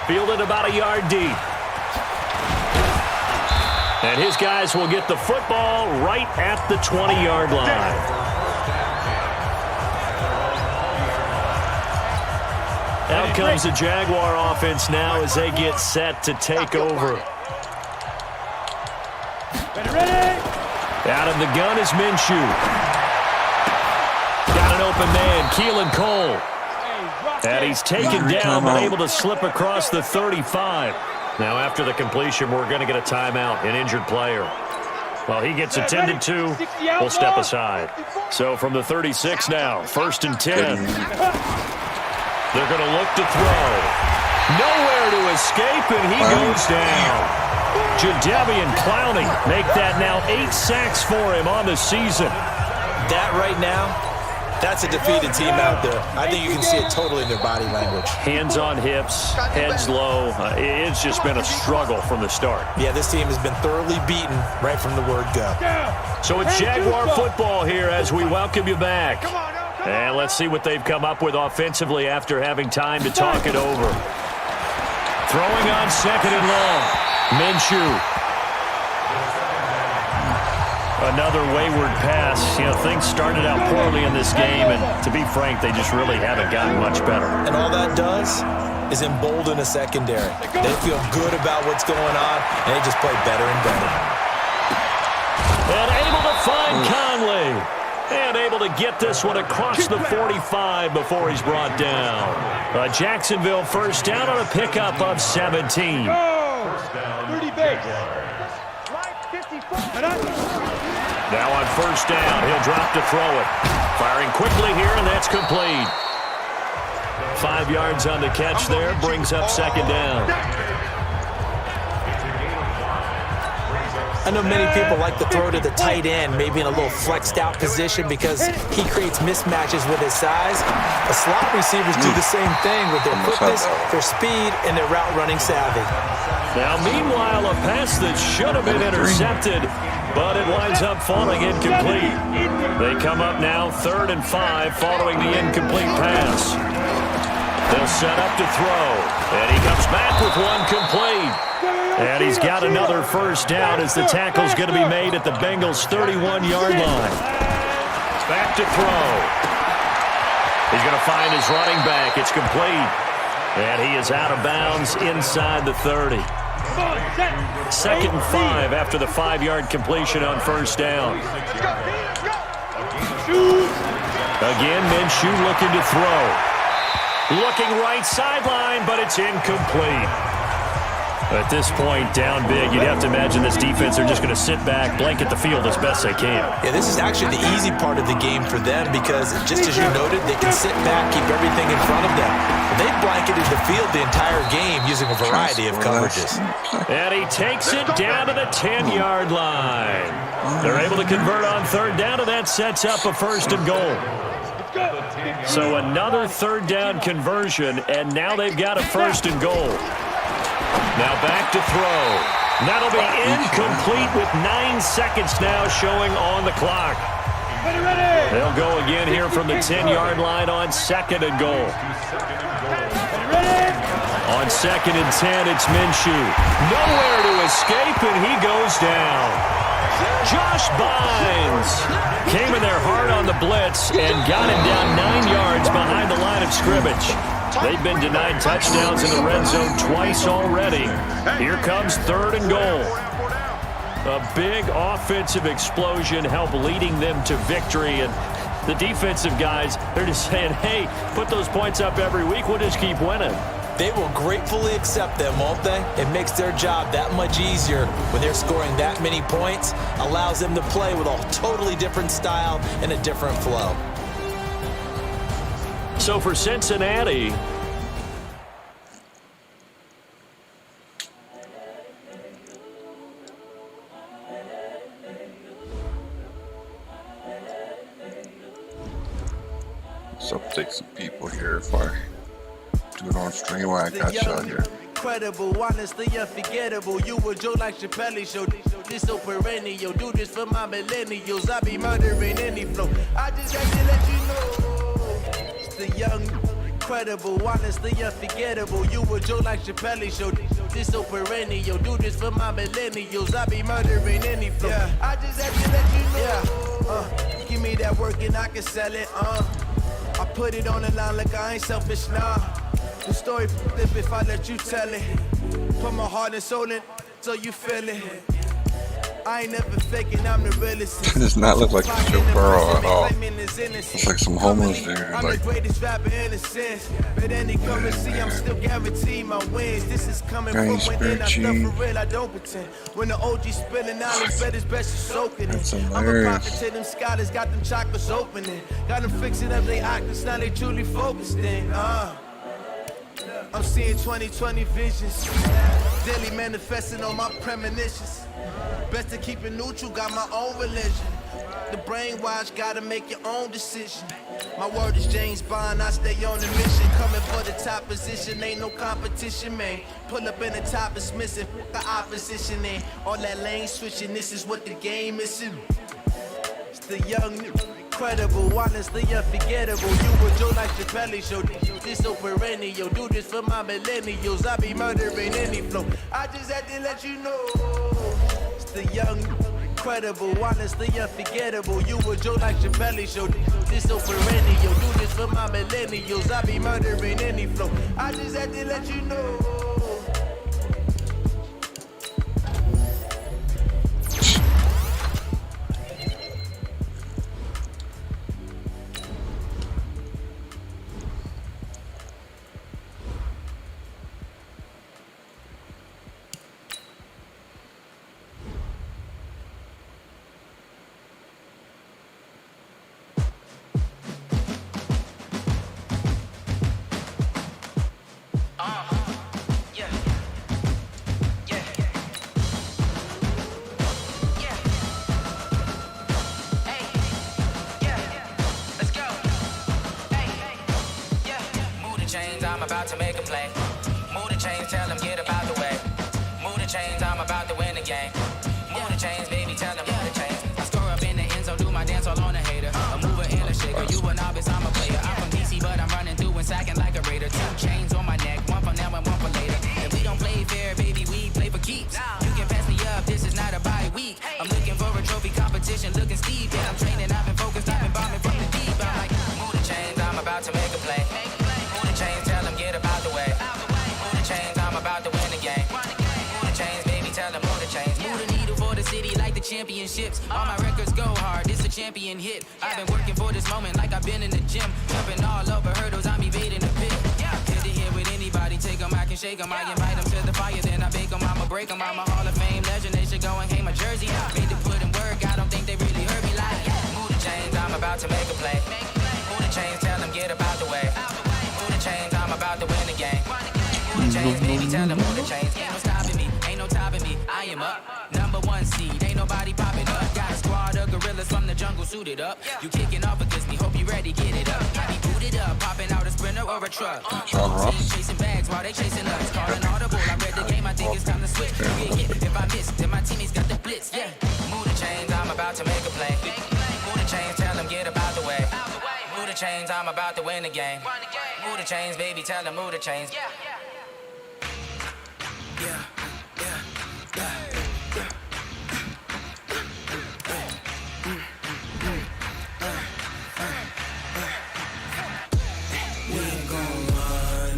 Fielded about a yard deep. And his guys will get the football right at the 20-yard line. Out comes the Jaguar offense now as they get set to take over. Out of the gun is Minshew. Got an open man, Keelan Cole. And he's taken down but able to slip across the 35. Now after the completion, we're going to get a timeout, an injured player. Well, he gets attended to, we'll step aside. So from the 36 now, 1st and 10. They're going to look to throw. Nowhere to escape, and he goes down. Jadeveon Clowney make that now 8 sacks for him on the season. That right now, that's a defeated team out there. I think you can see it totally in their body language. Hands on hips, heads low. It's just been a struggle from the start. Yeah, this team has been thoroughly beaten right from the word go. So it's Jaguar football here as we welcome you back. And let's see what they've come up with offensively after having time to talk it over. Throwing on 2nd and long. Minshew. Another wayward pass. You know, things started out poorly in this game, and to be frank, they just really haven't gotten much better. And all that does is embolden a secondary. They feel good about what's going on, and they just play better and better. And able to find Conley. And able to get this one across the 45 before he's brought down. Jacksonville first down on a pickup of 17. 30 base. Now on first down, he'll drop to throw it. Firing quickly here, and that's complete. 5 yards on the catch there, brings up 2nd down. I know many people like to throw to the tight end, maybe in a little flexed out position because he creates mismatches with his size. The slot receivers do the same thing with their quickness, their speed, and their route running savvy. Now, meanwhile, a pass that should have been intercepted, but it winds up falling incomplete. They come up now 3rd and 5 following the incomplete pass. They'll set up to throw, and he comes back with one complete. And he's got another first down as the tackle's going to be made at the Bengals' 31-yard line. Back to throw. He's going to find his running back. It's complete. And he is out of bounds inside the 30. 2nd and 5 after the 5-yard completion on first down. Again, Minshew looking to throw. Looking right sideline, but it's incomplete. At this point, down big, you'd have to imagine this defense are just going to sit back, blanket the field as best they can. Yeah, this is actually the easy part of the game for them because, just as you noted, they can sit back, keep everything in front of them. They blanketed the field the entire game using a variety of coverages. And he takes it down to the 10-yard line. They're able to convert on 3rd down, and that sets up a 1st and goal. So another 3rd down conversion, and now they've got a 1st and goal. Now back to throw. That'll be incomplete with 9 seconds now showing on the clock. They'll go again here from the 10-yard line on 2nd and goal. On 2nd and 10, it's Minshew. Nowhere to escape, and he goes down. Josh Bynes came in there hard on the blitz and got him down 9 yards behind the line of scrimmage. They've been denied touchdowns in the red zone twice already. Here comes 3rd and goal. A big offensive explosion helped leading them to victory. And the defensive guys, they're just saying, hey, put those points up every week. We'll just keep winning. They will gratefully accept them, won't they? It makes their job that much easier when they're scoring that many points. Allows them to play with a totally different style and a different flow. So for Cincinnati, let's update some people here if I do it on stream. I got y'all here. Incredible, honestly unforgettable. You a Joe like Chappelle show. This so perennial. Do this for my millennials. I be murdering any flow. I just had to let you know. It's the young, incredible, honestly unforgettable. You a Joe like Chappelle show. This so perennial. Do this for my millennials. I be murdering any flow. Yeah. I just had to let you know. Give me that work and I can sell it. I put it on the line like I ain't selfish, nah. The story flip if I let you tell it. Put my heart and soul in so you feel it. I ain't never faking, I'm the realest. It does not look like Joe Burrow at all. It's like some homeless dude. I'm the greatest rapper in a sense. But any come and see, I'm still guaranteed my wins. This is coming from within. I stuff for real, I don't pretend. When the OG spilling out, it's better, it's best to soak in it. I'm a prophet to them scholars, got them chakras opening. Got them fixing up they octaves, now they truly focused in. I'm seeing 2020 visions. Daily manifesting on my premonitions. Best to keep it neutral, got my own religion. The brainwash, gotta make your own decision. My word is James Bond, I stay on the mission. Coming for the top position, ain't no competition, man. Pull up in the top, it's missing, the opposition, and all that lane switching, this is what the game is. It's the young, incredible, honestly unforgettable. You a Joe like Chappelle show. This so perennial. Do this for my millennials. I be murdering any flow. I just had to let you know. It's the young, incredible, honestly unforgettable. You a Joe like Chappelle show. This so perennial. Do this for my millennials. I be murdering any flow. I just had to let you know. I'm about to make a play. Move the chains, tell them get about the way. Move the chains, I'm about to win the game. Move the chains, baby, tell them move the chains. I score up in the end zone, do my dance all on a hater. A mover and a shaker, you a novice, I'm a player. I'm from DC, but I'm running through and sacking like a raider. 2 chains on my neck, one for now and one for later. If we don't play fair, baby, we play for keeps. You can pass me up, this is not a bye week. I'm looking for a trophy competition, looking steep. And I'm training, I've been focused, I've been bombing from the deep. I'm like, move the chains, I'm about to make a play. Move the chains, tell them get about the way. Move the chains, I'm about to win the game. Move the chains, baby, tell them move the chains. Move the needle for the city like the championships. All my records go hard, this a champion hit. I've been working for this moment like I've been in the gym. Jumping all over hurdles, I'm evading the pit. Hit to hit with anybody, take them, I can shake them. I invite them to the fire, then I bake them, I'ma break them. I'm a Hall of Fame legend, they should go and hang my jersey. Made to put in work, I don't think they really heard me like. Move the chains, I'm about to make a play. Move the chains, tell them get about the way. Move the chains, I'm about to win the game. Move the chains, baby, tell them move the chains. Ain't no stopping me, ain't no topping me. I am up, #1 seed, ain't nobody popping up. Got a squad of gorillas from the jungle suited up. You kicking off against me, hope you ready, get it up. I be booted up, popping out a sprinter or a truck. John Ross. Chasing bags while they chasing us. Calling audible, I read the game, I think it's time to switch. You get hit if I miss, then my teammates got the blitz. Yeah, move the chains, I'm about to make a play. Move the chains, tell them get about the way. Move the chains, I'm about to win the game. Move the chains, baby, tell them move the chains. We ain't gon' run,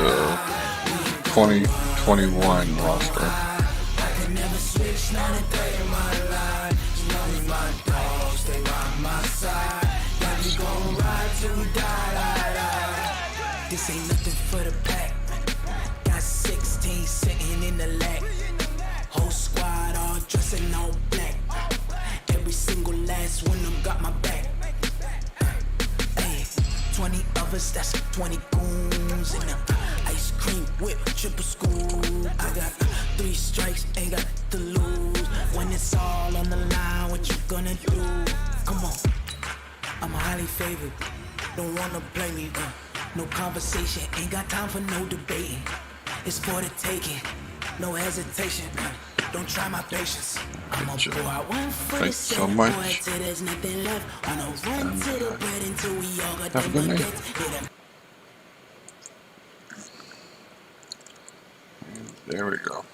the 2021 roster. This ain't nothing for the pack. Got 16 sitting in the lag. Whole squad all dressed in all black. Every single last one of them got my back. Hey, 20 of us, that's 20 goons in the ice cream whip, triple school. I got 3 strikes, ain't got to lose. When it's all on the line, what you gonna do? Come on, I'm highly favored. Don't wanna play me, no conversation, ain't got time for no debating. It's for the taking, no hesitation. Don't try my patience. I'm a boy, I want for the so boy much. till there's nothing left. On a run to the bread until we all got Have a good night. the There we go.